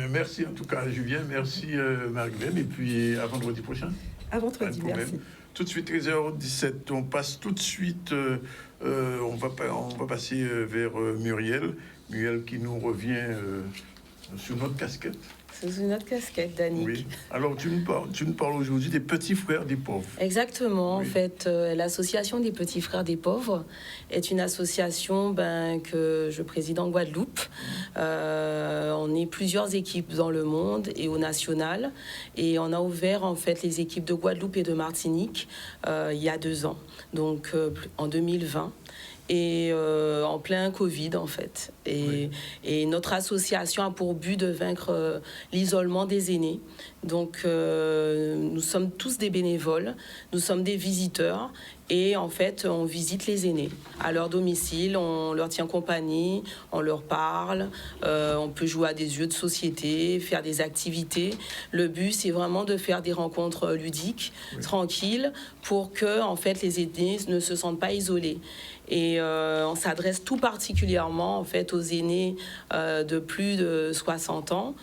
Merci en tout cas, Julien. Merci, Marie-Hélène. Et puis à vendredi prochain. À vendredi, merci. Tout de suite, 13h17. On passe tout de suite. On va passer vers Muriel. Muriel qui nous revient sur notre casquette. Sous une autre casquette, Danick. Oui. Alors, tu nous parles aujourd'hui des petits frères des pauvres. Exactement. Oui. En fait, l'association des petits frères des pauvres est une association que je préside en Guadeloupe. On est plusieurs équipes dans le monde et au national. Et on a ouvert, en fait, les équipes de Guadeloupe et de Martinique il y a 2 ans, donc en 2020. Et en plein Covid, en fait. Et notre association a pour but de vaincre l'isolement des aînés. Donc, nous sommes tous des bénévoles, nous sommes des visiteurs. Et en fait, on visite les aînés à leur domicile, on leur tient compagnie, on leur parle, on peut jouer à des jeux de société, faire des activités. Le but, c'est vraiment de faire des rencontres ludiques, tranquilles, pour que en fait, les aînés ne se sentent pas isolés. Et on s'adresse tout particulièrement en fait, aux aînés de plus de 60 ans,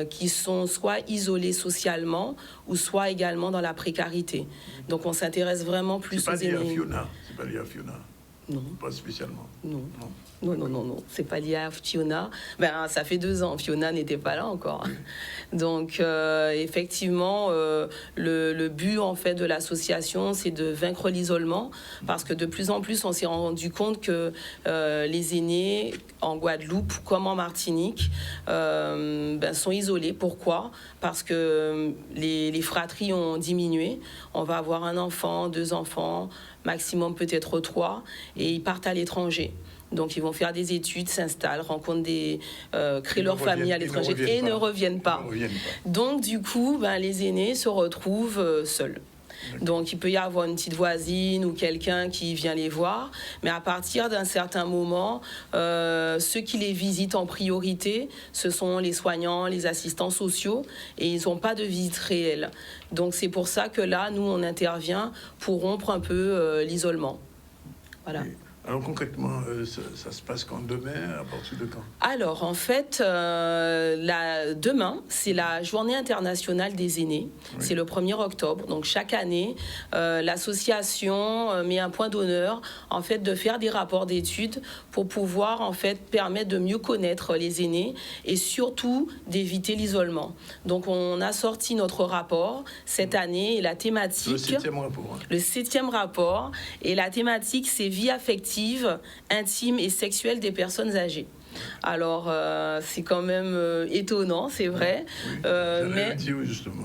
qui sont soit isolés socialement ou soit également dans la précarité. Donc on s'intéresse vraiment plus aux aînés. C'est pas lié à Fiona. Non. Pas spécialement. Non. C'est pas lié à Fiona. Ça fait 2 ans, Fiona n'était pas là encore. Donc effectivement, le but en fait de l'association, c'est de vaincre l'isolement, parce que de plus en plus, on s'est rendu compte que les aînés en Guadeloupe comme en Martinique sont isolés. Pourquoi ? Parce que les fratries ont diminué. On va avoir 1 enfant, 2 enfants, maximum peut-être 3, et ils partent à l'étranger. Donc, ils vont faire des études, s'installent, rencontrent créent leur famille à l'étranger et ne reviennent pas. Donc, du coup, les aînés se retrouvent seuls. Donc, il peut y avoir une petite voisine ou quelqu'un qui vient les voir. Mais à partir d'un certain moment, ceux qui les visitent en priorité, ce sont les soignants, les assistants sociaux, et ils n'ont pas de visite réelle. Donc, c'est pour ça que là, nous, on intervient pour rompre un peu l'isolement. Voilà. Oui. Alors concrètement, ça se passe quand demain, à partir de quand? Alors en fait, demain, c'est la journée internationale des aînés. Oui. C'est le 1er octobre. Donc chaque année, l'association met un point d'honneur en fait de faire des rapports d'études pour pouvoir en fait permettre de mieux connaître les aînés et surtout d'éviter l'isolement. Donc on a sorti notre rapport cette année et la thématique... Le 7e rapport. Hein. Le 7e rapport et la thématique c'est vie affective, intime et sexuelle des personnes âgées. Alors, c'est quand même étonnant, c'est vrai. Oui, mais dire justement.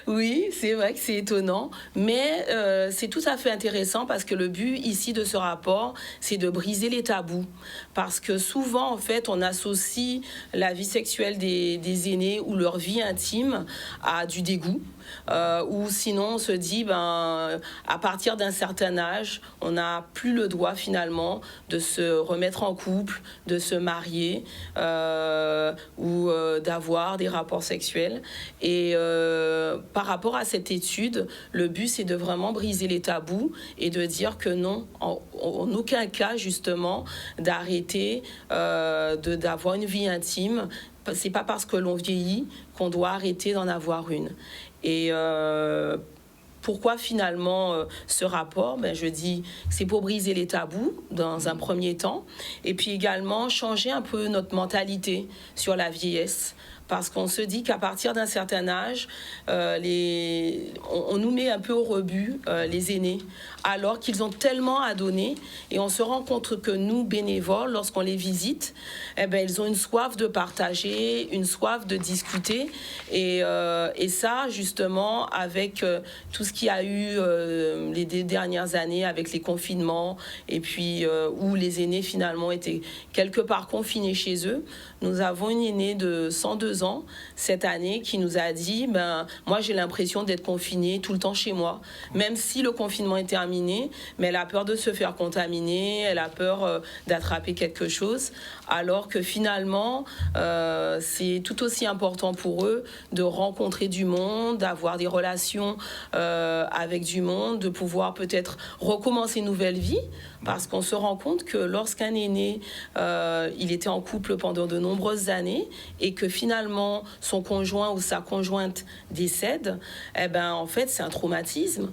Oui, c'est vrai que c'est étonnant, mais c'est tout à fait intéressant parce que le but ici de ce rapport, c'est de briser les tabous. Parce que souvent, en fait, on associe la vie sexuelle des aînés ou leur vie intime à du dégoût. Ou sinon on se dit à partir d'un certain âge on n'a plus le droit finalement de se remettre en couple, de se marier ou d'avoir des rapports sexuels et par rapport à cette étude le but c'est de vraiment briser les tabous et de dire que non, en aucun cas justement d'arrêter d'avoir une vie intime. C'est pas parce que l'on vieillit qu'on doit arrêter d'en avoir une. Et pourquoi finalement ce rapport? Je dis c'est pour briser les tabous dans un premier temps et puis également changer un peu notre mentalité sur la vieillesse. Parce qu'on se dit qu'à partir d'un certain âge, on nous met un peu au rebut, les aînés, alors qu'ils ont tellement à donner. Et on se rend compte que nous, bénévoles, lorsqu'on les visite, ils ont une soif de partager, une soif de discuter. Et ça, justement, avec tout ce qu'il y a eu les dernières années, avec les confinements, et puis où les aînés, finalement, étaient quelque part confinés chez eux, nous avons une aînée de 102 ans cette année qui nous a dit moi j'ai l'impression d'être confinée tout le temps chez moi, même si le confinement est terminé, mais elle a peur de se faire contaminer, elle a peur d'attraper quelque chose, alors que finalement c'est tout aussi important pour eux de rencontrer du monde, d'avoir des relations avec du monde, de pouvoir peut-être recommencer une nouvelle vie, parce qu'on se rend compte que lorsqu'un aîné il était en couple pendant de nombreuses années et que finalement son conjoint ou sa conjointe décède, en fait c'est un traumatisme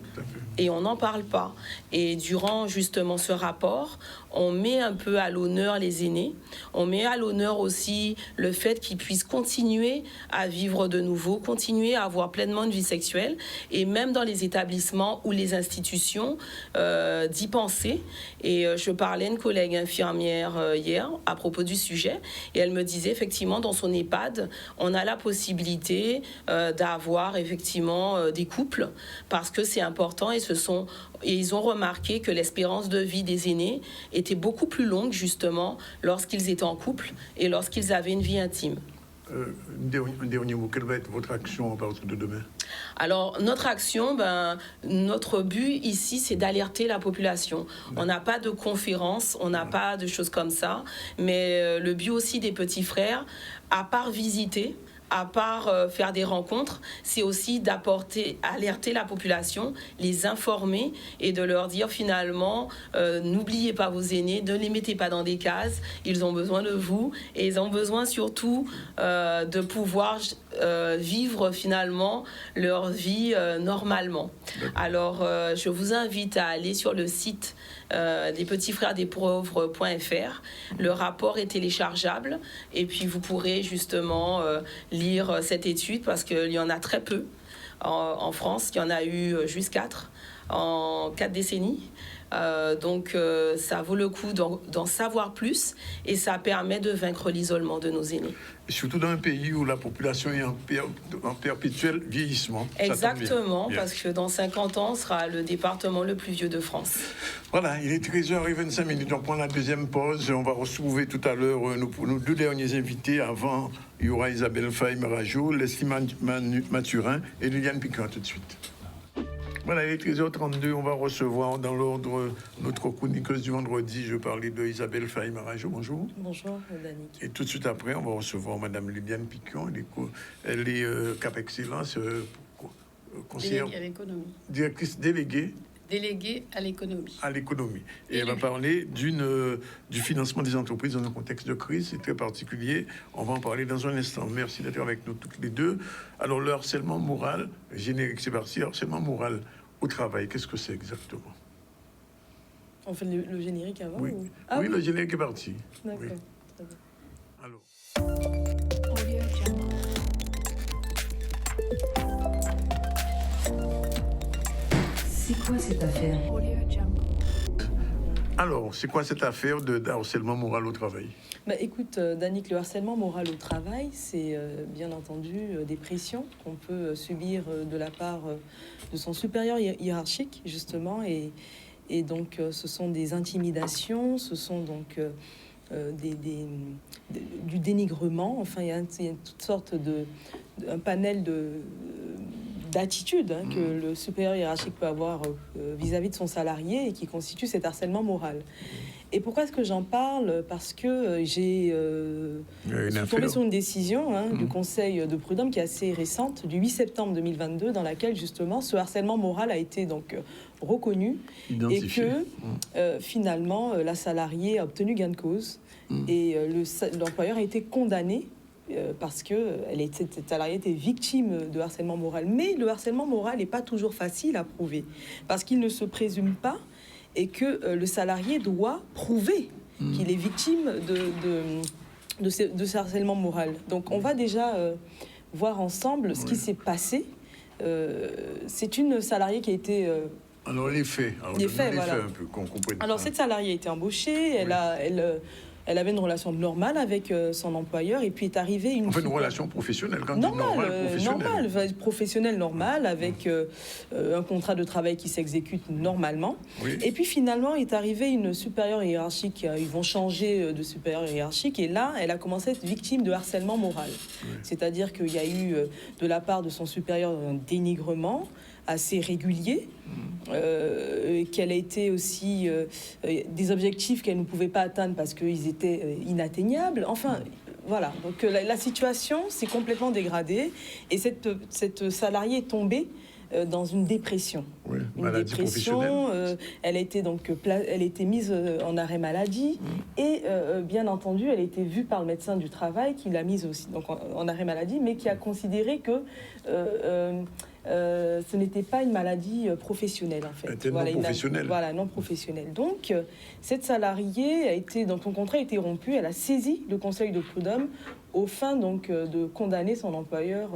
et on n'en parle pas. Et durant justement ce rapport, on met un peu à l'honneur les aînés, on met à l'honneur aussi le fait qu'ils puissent continuer à vivre de nouveau, continuer à avoir pleinement une vie sexuelle, et même dans les établissements ou les institutions, d'y penser. Et je parlais à une collègue infirmière hier à propos du sujet, et elle me disait effectivement dans son EHPAD, on a la possibilité d'avoir effectivement des couples, parce que c'est important, et ils ont remarqué que l'espérance de vie des aînés était beaucoup plus longue justement lorsqu'ils étaient en couple et lorsqu'ils avaient une vie intime. Un dernier mot, quelle va être votre action à partir de demain? Alors, notre action, notre but ici, c'est d'alerter la population. On n'a pas de conférence, on n'a pas de choses comme ça, mais le but aussi des petits frères, à part visiter, à part faire des rencontres, c'est aussi alerter la population, les informer et de leur dire finalement, n'oubliez pas vos aînés, ne les mettez pas dans des cases, ils ont besoin de vous et ils ont besoin surtout de pouvoir vivre finalement leur vie normalement. Alors, je vous invite à aller sur le site des petitsfrèresdespauvres.fr. Le rapport est téléchargeable et puis vous pourrez justement lire cette étude parce qu'il y en a très peu en France. Il y en a eu juste 4 en 4 décennies. Donc ça vaut le coup d'en savoir plus et ça permet de vaincre l'isolement de nos aînés. Et surtout dans un pays où la population est en perpétuel vieillissement. Exactement, parce que dans 50 ans, on sera le département le plus vieux de France. Voilà, il est 13h25, on prend la deuxième pause. On va retrouver tout à l'heure nos 2 derniers invités. Avant, il y aura Isabelle Faye-Marajo, Leslie Mathurin et Liliane Piquant tout de suite. Voilà, il est 13h32. On va recevoir dans l'ordre notre chroniqueuse du vendredi. Je parlais de Isabelle Faye-Marajo. Bonjour. Bonjour, Danick. Et tout de suite après, on va recevoir Madame Liliane Piquion. Elle est Cap Excellence, conseillère, Déléguée à l'économie. directrice déléguée Déléguée à l'économie. à l'économie. Et elle va parler du financement des entreprises dans un contexte de crise. C'est très particulier. On va en parler dans un instant. Merci d'être avec nous toutes les deux. Alors, le harcèlement moral, générique, c'est parti. Harcèlement moral au travail, qu'est-ce que c'est exactement? On fait le générique avant Oui, ou... oui, le générique est parti. D'accord. Oui. Très bien. Alors. C'est quoi cette affaire? Alors, c'est quoi cette affaire de harcèlement moral au travail? Bah, écoute, Danick, le harcèlement moral au travail, c'est bien entendu des pressions qu'on peut subir de la part de son supérieur hiérarchique, justement. Et donc, ce sont des intimidations, ce sont donc du dénigrement. Enfin, il y a toutes sortes un panel d'attitudes que le supérieur hiérarchique peut avoir vis-à-vis de son salarié et qui constitue cet harcèlement moral. Et pourquoi est-ce que j'en parle? Parce que j'ai suis tombée sur une décision du Conseil de prud'homme qui est assez récente, du 8 septembre 2022, dans laquelle justement ce harcèlement moral a été donc reconnu Identifié. et que finalement la salariée a obtenu gain de cause et l'employeur a été condamné parce que cette salariée était victime de harcèlement moral. Mais le harcèlement moral n'est pas toujours facile à prouver parce qu'il ne se présume pas et que le salarié doit prouver qu'il est victime de ce harcèlement moral. Donc on va déjà voir ensemble ce qui s'est passé. C'est une salariée qui a été... Alors les faits. Alors, les faits, voilà. un peu, qu'on comprenne. Alors cette salariée a été embauchée, elle avait une relation normale avec son employeur et puis est arrivée une... Enfin, une relation professionnelle, quand professionnelle normale, avec un contrat de travail qui s'exécute normalement. Oui. Et puis finalement est arrivée une supérieure hiérarchique, ils vont changer de supérieure hiérarchique et là, elle a commencé à être victime de harcèlement moral. Oui. C'est-à-dire qu'il y a eu de la part de son supérieur un dénigrement assez régulier, qu'elle a été aussi des objectifs qu'elle ne pouvait pas atteindre parce qu'ils étaient inatteignables. Enfin, voilà. Donc la situation s'est complètement dégradée et cette salariée est tombée dans une dépression. Oui, une dépression. Elle a été donc elle a été mise en arrêt maladie et bien entendu, elle a été vue par le médecin du travail qui l'a mise aussi donc en arrêt maladie, mais qui a considéré que ce n'était pas une maladie professionnelle en fait. Voilà, non professionnelle. Voilà, non professionnelle. Donc, cette salariée a été, donc son contrat a été rompu. Elle a saisi le Conseil de prud'homme au fin donc de condamner son employeur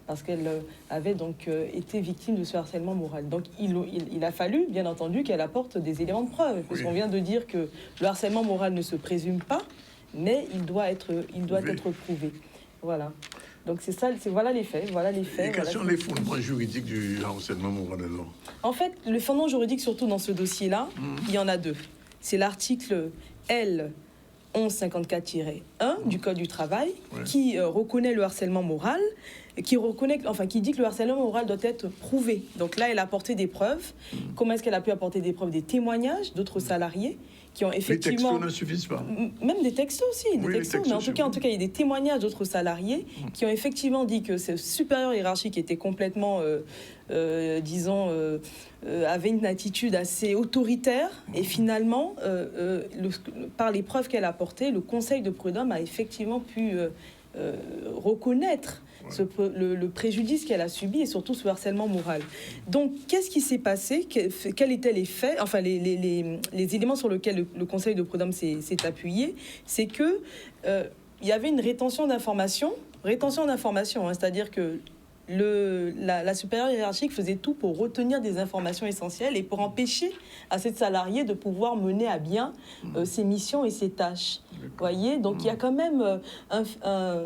parce qu'elle avait donc été victime de ce harcèlement moral. Donc, il a fallu, bien entendu, qu'elle apporte des éléments de preuve, parce qu'on vient de dire que le harcèlement moral ne se présume pas, mais il doit être prouvé. Voilà. Donc c'est ça, voilà les faits. Et quels sont les fondements juridiques du harcèlement moral alors? En fait, le fondement juridique, surtout dans ce dossier-là, il y en a deux. C'est l'article L 1154-1 du Code du travail qui reconnaît le harcèlement moral, qui dit que le harcèlement moral doit être prouvé. Donc là, elle a apporté des preuves. Comment est-ce qu'elle a pu apporter des preuves? Des témoignages d'autres salariés qui ont effectivement... Les textos ne suffisent pas. Même des textos aussi, des textos, mais en tout cas, il y a des témoignages d'autres salariés qui ont effectivement dit que ce supérieur hiérarchique était complètement, avait une attitude assez autoritaire. Et finalement, par les preuves qu'elle a apportées, le Conseil de prud'homme a effectivement pu reconnaître le préjudice qu'elle a subi et surtout ce harcèlement moral. Donc, qu'est-ce qui s'est passé? Quels étaient les faits? Enfin, les éléments sur lesquels le Conseil de prud'homme s'est appuyé, c'est que il y avait une rétention d'informations, c'est-à-dire que la supérieure hiérarchique faisait tout pour retenir des informations essentielles et pour empêcher à cette salariée de pouvoir mener à bien ses missions et ses tâches. Vous voyez, donc il y a quand même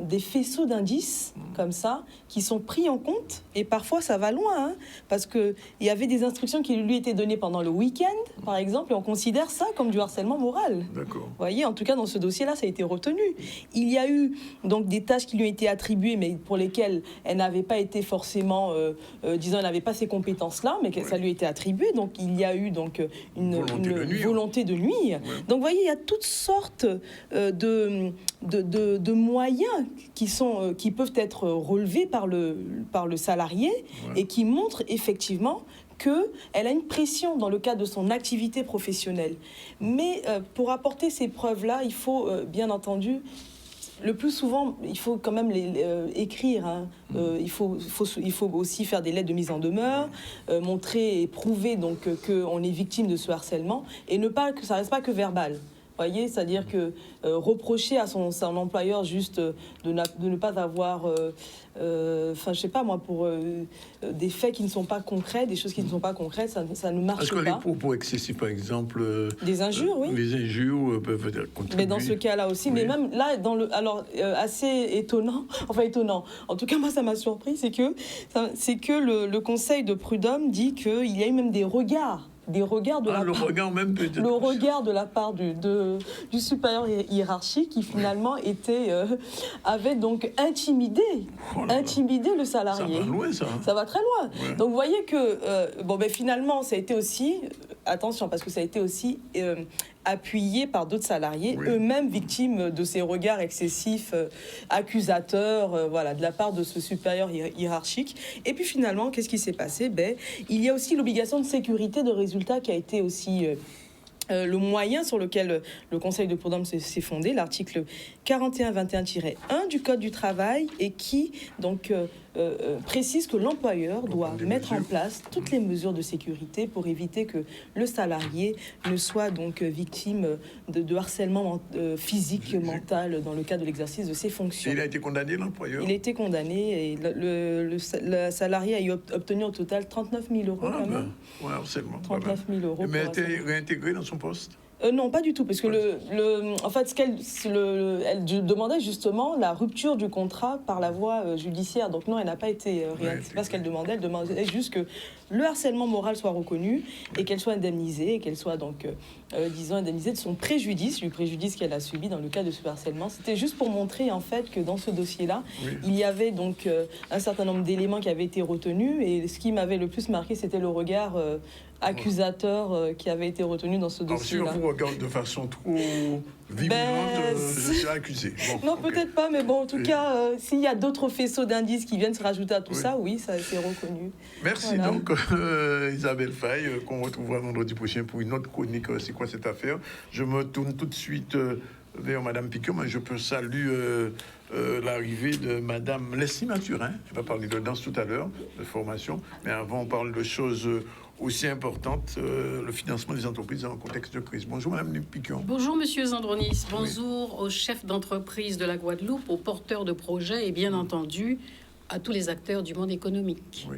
des faisceaux d'indices comme ça qui sont pris en compte et parfois ça va loin parce que il y avait des instructions qui lui étaient données pendant le week-end, par exemple, et on considère ça comme du harcèlement moral. D'accord. Vous voyez, en tout cas dans ce dossier-là, ça a été retenu. Il y a eu donc des tâches qui lui ont été attribuées mais pour lesquelles elle n'avait pas été été forcément, disons, il n'avait pas ces compétences-là, mais que ça lui était attribué. Donc, il y a eu donc une volonté de nuire. Donc, vous voyez, il y a toutes sortes de moyens qui peuvent être relevés par le salarié et qui montrent effectivement qu'elle a une pression dans le cadre de son activité professionnelle. Mais pour apporter ces preuves-là, il faut bien entendu... Le plus souvent, il faut quand même écrire. Hein. Il faut aussi faire des lettres de mise en demeure, montrer et prouver donc qu'on est victime de ce harcèlement et que ça reste pas que verbal. Voyez, c'est-à-dire que reprocher à son employeur juste de ne pas avoir, enfin je sais pas moi, pour des faits qui ne sont pas concrets, des choses qui ne sont pas concrètes, ça ne marche pas. Est-ce que les propos excessifs, par exemple, des injures, oui, les injures peuvent contribuer. Mais dans ce cas-là aussi, mais même là, assez étonnant. En tout cas, moi, ça m'a surpris, c'est que le Conseil de prud'homme dit qu'il y a eu même des regards de la part du supérieur hiérarchique qui finalement avait donc intimidé le salarié. Ça va loin, ça. Ça va très loin. Ouais. Donc vous voyez que finalement ça a été aussi, attention, parce que ça a été aussi appuyés par d'autres salariés, eux-mêmes victimes de ces regards excessifs, accusateurs, de la part de ce supérieur hiérarchique. Et puis finalement, qu'est-ce qui s'est passé ? Il y a aussi l'obligation de sécurité de résultat qui a été aussi... le moyen sur lequel le Conseil de prud'homme s'est fondé, l'article 4121-1 du Code du travail, et qui donc précise que l'employeur doit mettre en place toutes les mesures de sécurité pour éviter que le salarié ne soit donc victime de harcèlement physique, mental, dans le cadre de l'exercice de ses fonctions. Et il a été condamné, l'employeur ? Il a été condamné, et le salarié a obtenu au total 39 000 euros. Ah, ben, ouais, harcèlement. 39 000 euros. Mais a été réintégré dans son poste ? Non, pas du tout, parce que en fait, elle demandait justement la rupture du contrat par la voie judiciaire. Donc non, elle n'a pas été réintégrée. C'est pas ce qu'elle demandait. Elle demandait juste que le harcèlement moral soit reconnu et qu'elle soit indemnisée, et qu'elle soit donc, indemnisée de son préjudice, du préjudice qu'elle a subi dans le cas de ce harcèlement. C'était juste pour montrer en fait que dans ce dossier-là, il y avait donc un certain nombre d'éléments qui avaient été retenus, et ce qui m'avait le plus marqué, c'était le regard accusateur qui avait été retenu dans ce dossier-là. Alors, si on vous regarde de façon trop violente, je suis accusé. Bon, non, peut-être pas, mais bon, en tout cas, s'il y a d'autres faisceaux d'indices qui viennent se rajouter à tout ça, oui, ça a été reconnu. Merci donc, Isabelle Faye, qu'on retrouvera vendredi prochain pour une autre chronique. C'est quoi cette affaire ? Je me tourne tout de suite vers Madame Piquet, mais je peux saluer l'arrivée de Madame Leslie Mathurin. Je vais parler de danse tout à l'heure, de formation, mais avant, on parle de choses aussi importante, le financement des entreprises dans le contexte de crise. Bonjour Madame Piquet. Bonjour Monsieur Zandronis. Bonjour aux chefs d'entreprise de la Guadeloupe, aux porteurs de projets et bien entendu à tous les acteurs du monde économique. Oui.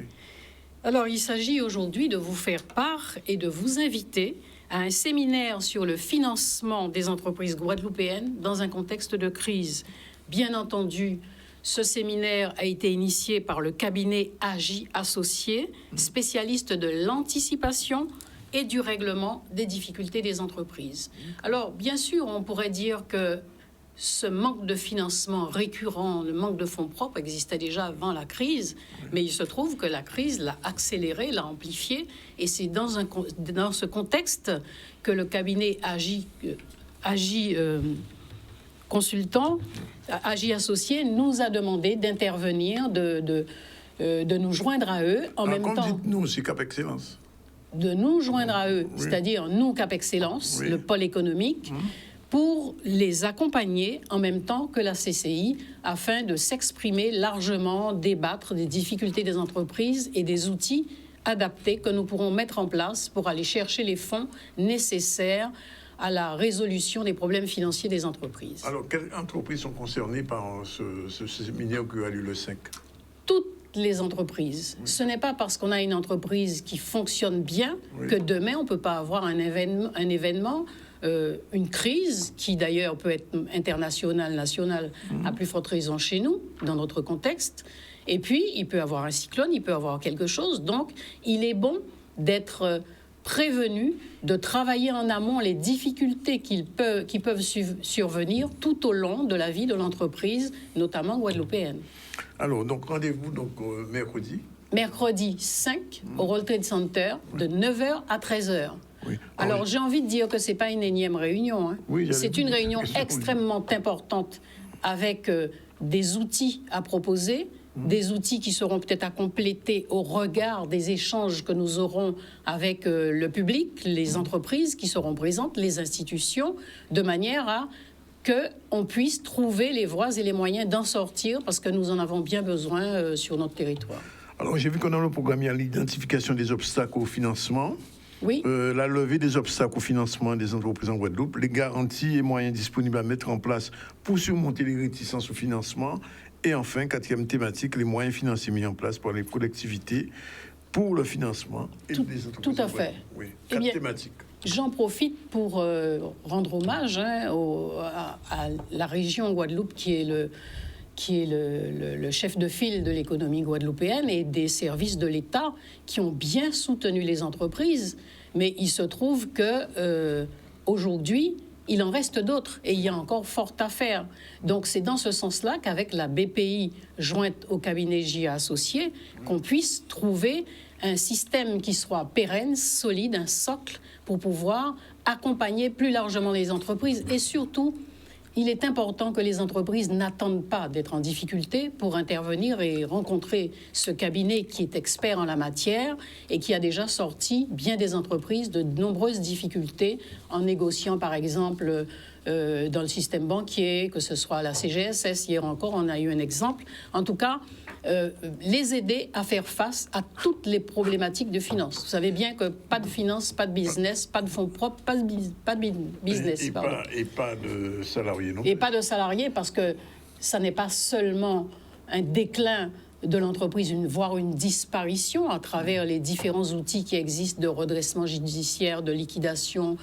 Alors il s'agit aujourd'hui de vous faire part et de vous inviter à un séminaire sur le financement des entreprises guadeloupéennes dans un contexte de crise. Bien entendu, ce séminaire a été initié par le cabinet AGI Associés, spécialiste de l'anticipation et du règlement des difficultés des entreprises. Alors, bien sûr, on pourrait dire que ce manque de financement récurrent, le manque de fonds propres existait déjà avant la crise, mais il se trouve que la crise l'a accéléré, l'a amplifié, et c'est dans ce contexte que le cabinet AGI consultant, AGI Associés, nous a demandé d'intervenir, de nous joindre à eux en même temps. Dites-nous, c'est Cap Excellence. De nous joindre à eux, c'est-à-dire nous, Cap Excellence, le pôle économique, pour les accompagner en même temps que la CCI, afin de s'exprimer largement, débattre des difficultés des entreprises et des outils adaptés que nous pourrons mettre en place pour aller chercher les fonds nécessaires à la résolution des problèmes financiers des entreprises. Alors, quelles entreprises sont concernées par ce séminaire qui a lieu le 5 ? Toutes les entreprises. Ce n'est pas parce qu'on a une entreprise qui fonctionne bien que demain, on ne peut pas avoir un événement, une crise, qui d'ailleurs peut être internationale, nationale, à plus forte raison chez nous, dans notre contexte. Et puis, il peut y avoir un cyclone, il peut y avoir quelque chose. Donc, il est bon d'être prévenus, de travailler en amont les difficultés qui peuvent survenir tout au long de la vie de l'entreprise, notamment guadeloupéenne. Alors, donc rendez-vous mercredi. Mercredi 5 au World Trade Center de 9h à 13h. Oui. Alors, j'ai envie de dire que ce n'est pas une énième réunion. Hein. Oui, c'est une réunion extrêmement importante avec des outils à proposer, des outils qui seront peut-être à compléter au regard des échanges que nous aurons avec le public, les entreprises qui seront présentes, les institutions, de manière à qu'on puisse trouver les voies et les moyens d'en sortir, parce que nous en avons bien besoin sur notre territoire. Alors, j'ai vu qu'on a le programme, il y a l'identification des obstacles au financement. Oui. La levée des obstacles au financement des entreprises en Guadeloupe, les garanties et moyens disponibles à mettre en place pour surmonter les réticences au financement. Et enfin, 4e thématique, les moyens financiers mis en place par les collectivités pour le financement et les entreprises. Tout à fait. Oui, 4 thématiques. J'en profite pour rendre hommage à la région Guadeloupe qui est le chef de file de l'économie guadeloupéenne et des services de l'État qui ont bien soutenu les entreprises. Mais il se trouve que aujourd'hui, il en reste d'autres et il y a encore fort à faire. Donc c'est dans ce sens-là qu'avec la BPI jointe au cabinet JA Associés, qu'on puisse trouver un système qui soit pérenne, solide, un socle pour pouvoir accompagner plus largement les entreprises. Et surtout, il est important que les entreprises n'attendent pas d'être en difficulté pour intervenir et rencontrer ce cabinet qui est expert en la matière et qui a déjà sorti bien des entreprises de nombreuses difficultés en négociant, par exemple, dans le système banquier, que ce soit la CGSS, hier encore, on a eu un exemple. En tout cas, les aider à faire face à toutes les problématiques de finance. Vous savez bien que pas de finance, pas de business, pas de fonds propres, pas de business. Et pas de salariés non plus. Et pas de salariés parce que ça n'est pas seulement un déclin de l'entreprise, voire une disparition à travers les différents outils qui existent de redressement judiciaire, de liquidation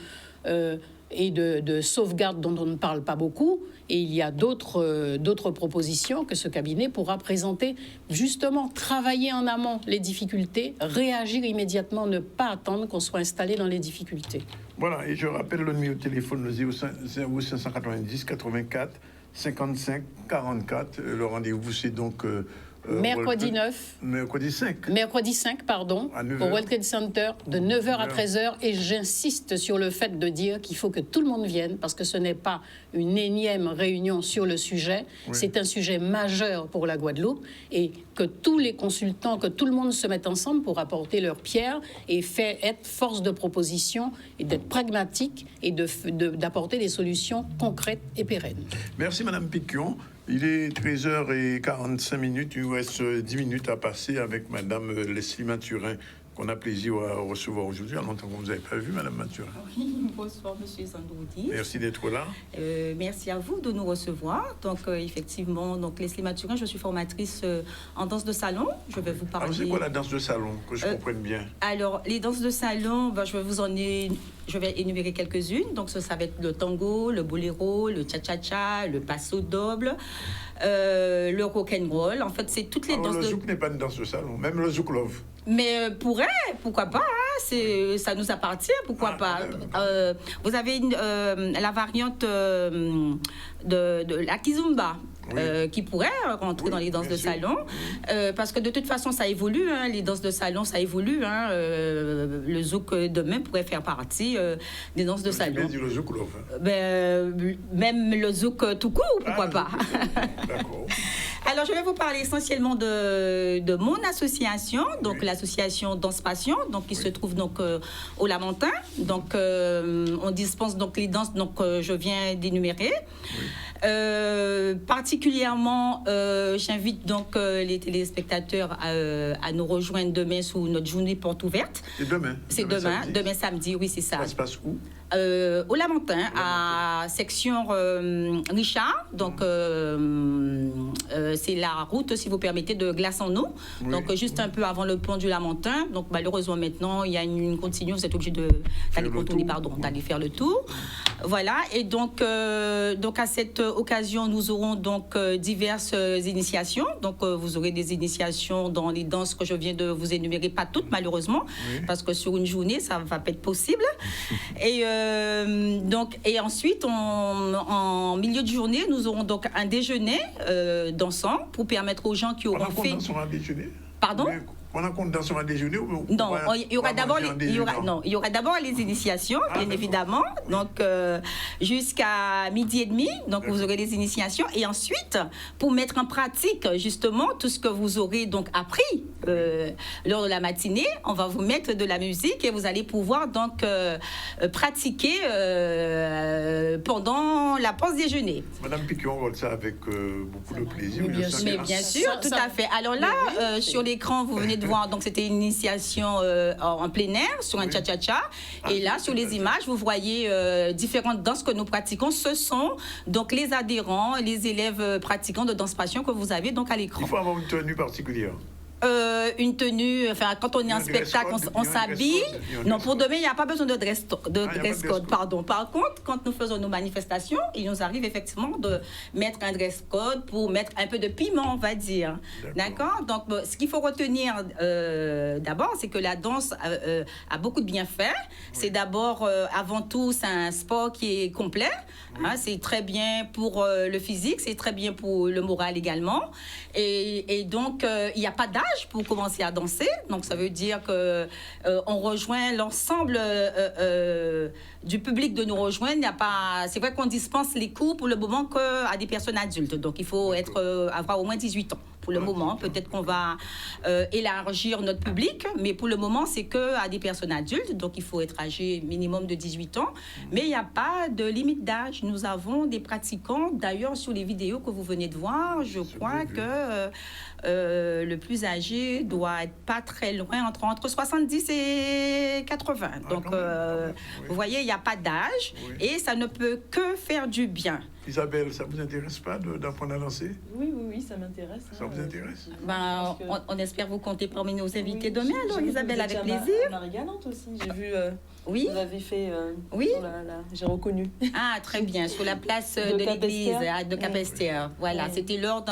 et de sauvegarde dont on ne parle pas beaucoup. Et il y a d'autres propositions que ce cabinet pourra présenter. Justement, travailler en amont les difficultés, réagir immédiatement, ne pas attendre qu'on soit installé dans les difficultés. Voilà, et je rappelle le numéro de téléphone, le 0590 84 55 44. Le rendez-vous, c'est donc... mercredi 9. Mercredi 5. Mercredi 5, pardon, au World Trade Center, de 9h à 13h. Et j'insiste sur le fait de dire qu'il faut que tout le monde vienne, parce que ce n'est pas une énième réunion sur le sujet. Oui. C'est un sujet majeur pour la Guadeloupe. Et que tous les consultants, que tout le monde se mette ensemble pour apporter leur pierre et être force de proposition et d'être pragmatique et d'apporter des solutions concrètes et pérennes. Merci Madame Piquion. Il est 13h45. Il nous reste 10 minutes à passer avec Madame Leslie Mathurin, qu'on a plaisir à recevoir aujourd'hui. En longtemps qu'on ne vous avait pas vu, Madame Mathurin. Oui, bonsoir, Monsieur Sandroudi. Merci d'être là. Merci à vous de nous recevoir. Donc, effectivement, donc Leslie Mathurin, je suis formatrice en danse de salon. Je vais vous parler... Alors, c'est quoi la danse de salon, que je comprenne bien? Alors, les danses de salon, je vais énumérer quelques-unes. Donc, ça va être le tango, le boléro, le cha-cha-cha, le passo doble, le rock'n'roll. En fait, c'est toutes les danses. Le zouk n'est pas une danse de salon, même le zouk love. Mais pourquoi pas, hein, ça nous appartient, pourquoi pas. Vous avez la variante de la kizumba. Oui. Qui pourrait rentrer dans les danses de salon, parce que de toute façon ça évolue, hein, les danses de salon ça évolue, hein, le zouk demain pourrait faire partie des danses de salon. Tu veux dire le zouk love, même le zouk tout court, pourquoi pas. D'accord. Alors je vais vous parler essentiellement de mon association, donc l'association Danse Passion, donc qui se trouve donc au Lamentin. Donc on dispense donc les danses donc je viens d'énumérer. Particulièrement, j'invite donc les téléspectateurs à nous rejoindre demain sous notre journée porte ouverte. C'est demain. C'est demain samedi, oui, c'est ça. Ça se passe où? au Lamentin, à section Richard. Donc, c'est la route, si vous permettez, de Glace-en-Eau. Oui. Donc, juste un peu avant le pont du Lamentin. Donc, malheureusement, maintenant, il y a une continuation. Vous êtes obligé d'aller contourner, d'aller faire le tour. Voilà. Et donc à cette occasion, nous aurons donc diverses initiations. Donc, vous aurez des initiations dans les danses que je viens de vous énumérer, pas toutes, malheureusement, parce que sur une journée, ça ne va pas être possible. Et ensuite, en milieu de journée, nous aurons donc un déjeuner dansant pour permettre aux gens qui auront fait... un déjeuner. Pardon? On a compte dans son déjeuner ou non, il y aura d'abord les initiations, bien évidemment. Donc jusqu'à 12h30, donc vous aurez les initiations et ensuite pour mettre en pratique justement tout ce que vous aurez donc appris lors de la matinée, on va vous mettre de la musique et vous allez pouvoir donc pratiquer pendant la pause déjeuner. Madame Piquet, on voit ça avec beaucoup de plaisir. Mais bien sûr, tout à fait. Alors là, sur l'écran, vous venez de voir, donc c'était une initiation en plein air sur un cha-cha-cha. Et là, sur les images, vous voyez différentes danses que nous pratiquons. Ce sont donc les adhérents, les élèves pratiquants de danse passion que vous avez donc à l'écran. Il faut avoir une tenue particulière. Une tenue, enfin, quand on est en spectacle, on s'habille. Non, pour demain, il n'y a pas besoin de dress code, pardon. Par contre, quand nous faisons nos manifestations, il nous arrive effectivement de mettre un dress code pour mettre un peu de piment, on va dire. D'accord. Donc, ce qu'il faut retenir d'abord, c'est que la danse a beaucoup de bienfaits. C'est d'abord, avant tout, c'est un sport qui est complet. Hein, c'est très bien pour le physique, c'est très bien pour le moral également. Et donc, il n'y a pas d'âge pour commencer à danser. Donc, ça veut dire que on rejoint l'ensemble du public de nous rejoindre. Il n'y a pas... C'est vrai qu'on dispense les cours pour le moment qu'à des personnes adultes. Donc, il faut avoir au moins 18 ans. Pour le moment, peut-être qu'on va élargir notre public, mais pour le moment, c'est qu'à des personnes adultes. Donc, il faut être âgé minimum de 18 ans. Mais il n'y a pas de limite d'âge. Nous avons des pratiquants. D'ailleurs, sur les vidéos que vous venez de voir, je crois que le plus âgé doit être pas très loin, entre 70 et 80. Donc, vous voyez, il n'y a pas d'âge et ça ne peut que faire du bien. Isabelle, ça vous intéresse pas d'apprendre à danser? Oui, ça m'intéresse. Ça vous intéresse? On espère vous compter parmi nos invités demain, alors Isabelle, avec plaisir. Marie-Galante aussi, j'ai vu... Oui. Vous l'avez fait. Oui. J'ai reconnu. Ah, très bien, sur la place de l'église de Capestère. Voilà, c'était lors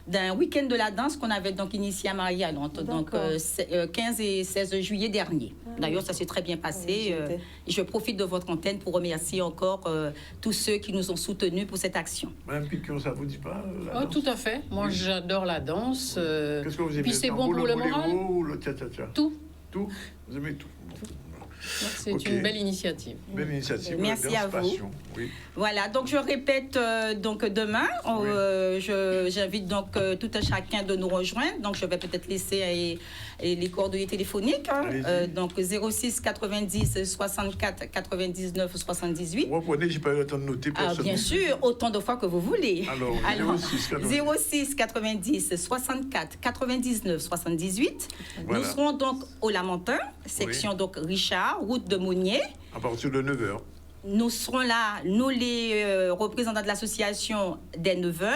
d'un week-end de la danse qu'on avait donc initié à Marie-Galante, donc 15 et 16 juillet dernier. D'ailleurs, ça s'est très bien passé. Je profite de votre antenne pour remercier encore tous ceux qui nous ont soutenus pour cette action. Madame Piquet, ça vous dit pas Tout à fait. Moi, j'adore la danse. Qu'est-ce que vous aimez? Puis c'est bon pour le moral. Ou le cha-cha-cha? Tout. Tout? Vous aimez tout? C'est une belle initiative. Belle initiative. Merci à vous. Oui. Voilà, donc je répète, donc demain, j'invite donc tout un chacun de nous rejoindre. Donc je vais peut-être laisser les coordonnées téléphoniques. Donc 06 90 64 99 78. Vous reprenez, j'ai pas eu le temps de noter. Bien sûr, autant de fois que vous voulez. Alors 06 90 64 99 78. Voilà. Nous serons donc au Lamentin, section donc Richard, route de Mounier. À partir de 9h. Nous serons là, nous les représentants de l'association, dès 9h,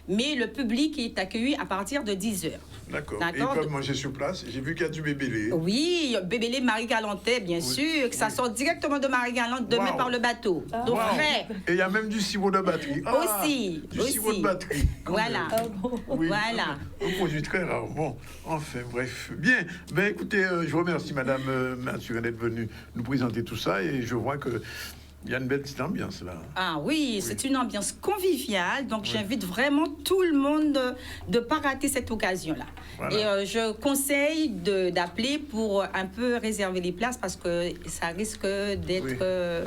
mais le public est accueilli à partir de 10h. D'accord. Et ils peuvent manger sur place. J'ai vu qu'il y a du bébélé. Oui, bébélé Marie-Galantais, bien sûr, que ça sort directement de Marie-Galante demain par le bateau. Donc frais. Et il y a même du sirop de batterie. Aussi. Sirop de batterie. Voilà. Voilà. Un produit très rare. Bon, enfin, bref. Bien. Ben écoutez, je vous remercie, Madame Mathurin, d'être venue nous présenter tout ça et je vois que il y a une belle petite ambiance là. Ah oui, c'est une ambiance conviviale. Donc j'invite vraiment tout le monde de ne pas rater cette occasion-là. Voilà. Et je conseille d'appeler pour un peu réserver les places parce que ça risque d'être...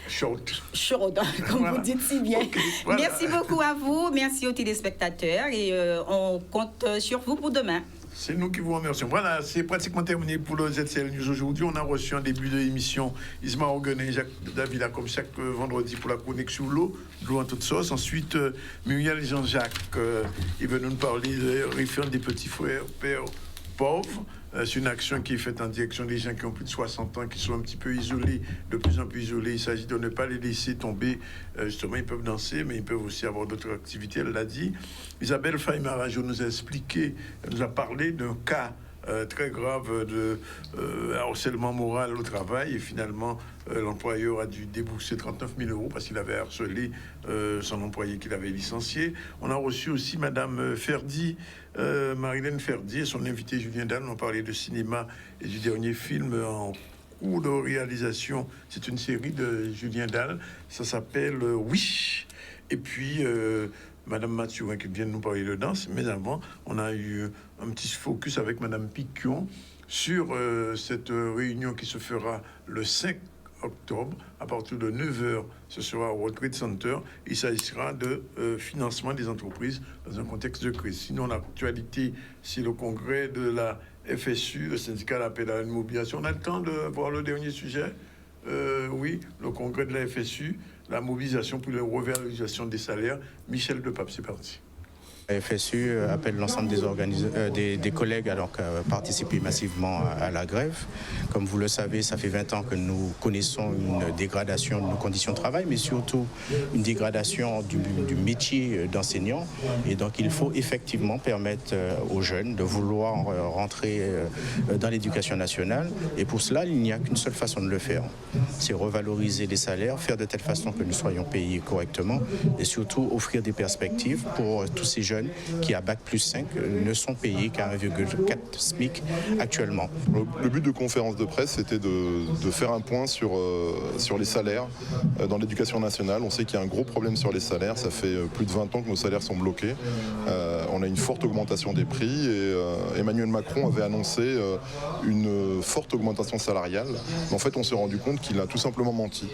chaude, comme vous dites si bien. Voilà. Merci beaucoup à vous, merci aux téléspectateurs et on compte sur vous pour demain. C'est nous qui vous remercions. Voilà, c'est pratiquement terminé pour le ZCL News aujourd'hui. On a reçu en début de l'émission Isma Orguenet et Jacques Davila, comme chaque vendredi, pour la chronique sur l'eau en toute sauce. Ensuite, Muriel Jean-Jacques, il veut nous parler de référent des petits frères, pères pauvres. C'est une action qui est faite en direction des gens qui ont plus de 60 ans, qui sont un petit peu isolés, de plus en plus isolés. Il s'agit de ne pas les laisser tomber. Justement, ils peuvent danser, mais ils peuvent aussi avoir d'autres activités, elle l'a dit. Isabelle Faye-Marajo nous a expliqué, elle nous a parlé d'un cas très grave de harcèlement moral au travail, et finalement l'employeur a dû débourser 39 000 € parce qu'il avait harcelé son employé qu'il avait licencié. On a reçu aussi Madame Ferdi, Marilène Ferdi, et son invité Julien Dalle. On parlait de cinéma et du dernier film en cours de réalisation. C'est une série de Julien Dalle, ça s'appelle Wish. Et puis Madame Mathieu qui vient de nous parler de danse, mais avant, on a eu un petit focus avec Madame Piquion sur cette réunion qui se fera le 5 octobre à partir de 9h. Ce sera au World Trade Center. Il s'agira de financement des entreprises dans un contexte de crise. Sinon, l'actualité, c'est le congrès de la FSU, le syndicat d'appel à une mobilisation. On a le temps de voir le dernier sujet. Oui, le congrès de la FSU, la mobilisation pour la revalorisation des salaires. Michel Depape, c'est parti. La FSU appelle l'ensemble des collègues à participer massivement à la grève. Comme vous le savez, ça fait 20 ans que nous connaissons une dégradation de nos conditions de travail, mais surtout une dégradation du métier d'enseignant. Et donc il faut effectivement permettre aux jeunes de vouloir rentrer dans l'éducation nationale. Et pour cela, il n'y a qu'une seule façon de le faire. C'est revaloriser les salaires, faire de telle façon que nous soyons payés correctement et surtout offrir des perspectives pour tous ces jeunes qui, à Bac+5, ne sont payés qu'à 1,4 SMIC actuellement. Le but de conférence de presse, c'était de faire un point sur les salaires dans l'éducation nationale. On sait qu'il y a un gros problème sur les salaires. Ça fait plus de 20 ans que nos salaires sont bloqués. On a une forte augmentation des prix et Emmanuel Macron avait annoncé une forte augmentation salariale. Mais en fait, on s'est rendu compte qu'il a tout simplement menti.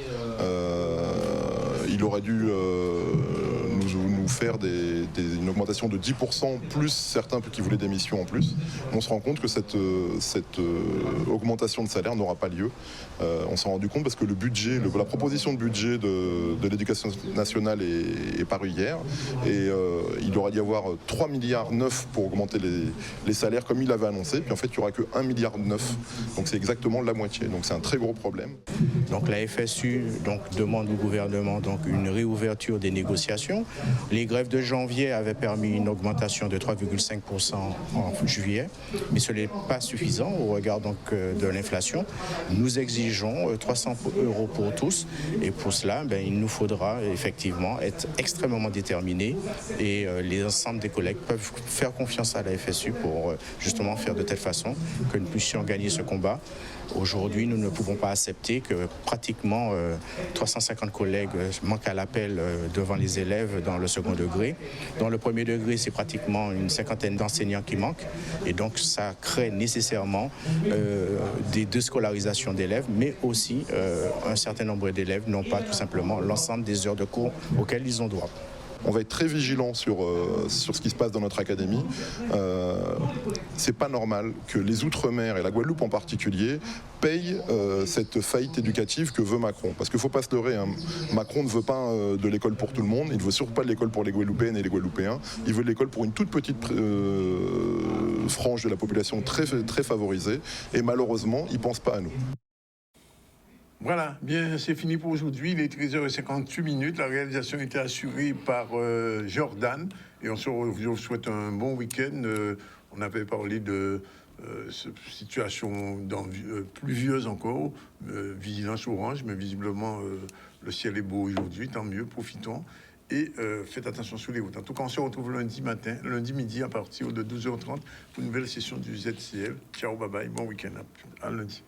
Il aurait dû nous faire une augmentation de 10%, plus certains qui voulaient des missions en plus. On se rend compte que cette augmentation de salaire n'aura pas lieu. On s'en est rendu compte parce que le budget, la proposition de budget de l'éducation nationale est parue hier et il aurait dû y avoir 3,9 milliards pour augmenter les salaires comme il avait annoncé. Puis en fait, il n'y aura que 1,9 milliard. Donc c'est exactement la moitié. Donc c'est un très gros problème. Donc la FSU demande au gouvernement une réouverture des négociations. Les grèves de janvier avaient permis une augmentation de 3,5% en juillet, mais ce n'est pas suffisant au regard de l'inflation. Nous exigeons 300 € pour tous et pour cela, il nous faudra effectivement être extrêmement déterminés et les ensembles des collègues peuvent faire confiance à la FSU pour justement faire de telle façon que nous puissions gagner ce combat. Aujourd'hui, nous ne pouvons pas accepter que pratiquement 350 collègues manquent à l'appel devant les élèves dans le second degré. Dans le premier degré, c'est pratiquement une cinquantaine d'enseignants qui manquent. Et donc, ça crée nécessairement des déscolarisations d'élèves, mais aussi un certain nombre d'élèves n'ont pas tout simplement l'ensemble des heures de cours auxquelles ils ont droit. On va être très vigilant sur ce qui se passe dans notre académie. C'est pas normal que les Outre-mer et la Guadeloupe en particulier payent cette faillite éducative que veut Macron. Parce qu'il ne faut pas se leurrer, hein. Macron ne veut pas de l'école pour tout le monde, il ne veut surtout pas de l'école pour les Guadeloupéennes et les Guadeloupéens, il veut de l'école pour une toute petite frange de la population très, très favorisée. Et malheureusement, il ne pense pas à nous. Voilà, bien, c'est fini pour aujourd'hui. Il est 13h58. La réalisation était assurée par Jordan. Et je vous souhaite un bon week-end. On avait parlé de situation pluvieuse encore, vigilance orange, mais visiblement le ciel est beau aujourd'hui, tant mieux, profitons. Et faites attention sur les routes. En tout cas, on se retrouve lundi midi à partir de 12h30 pour une nouvelle session du ZCL. Ciao, bye bye, bon week-end, à lundi.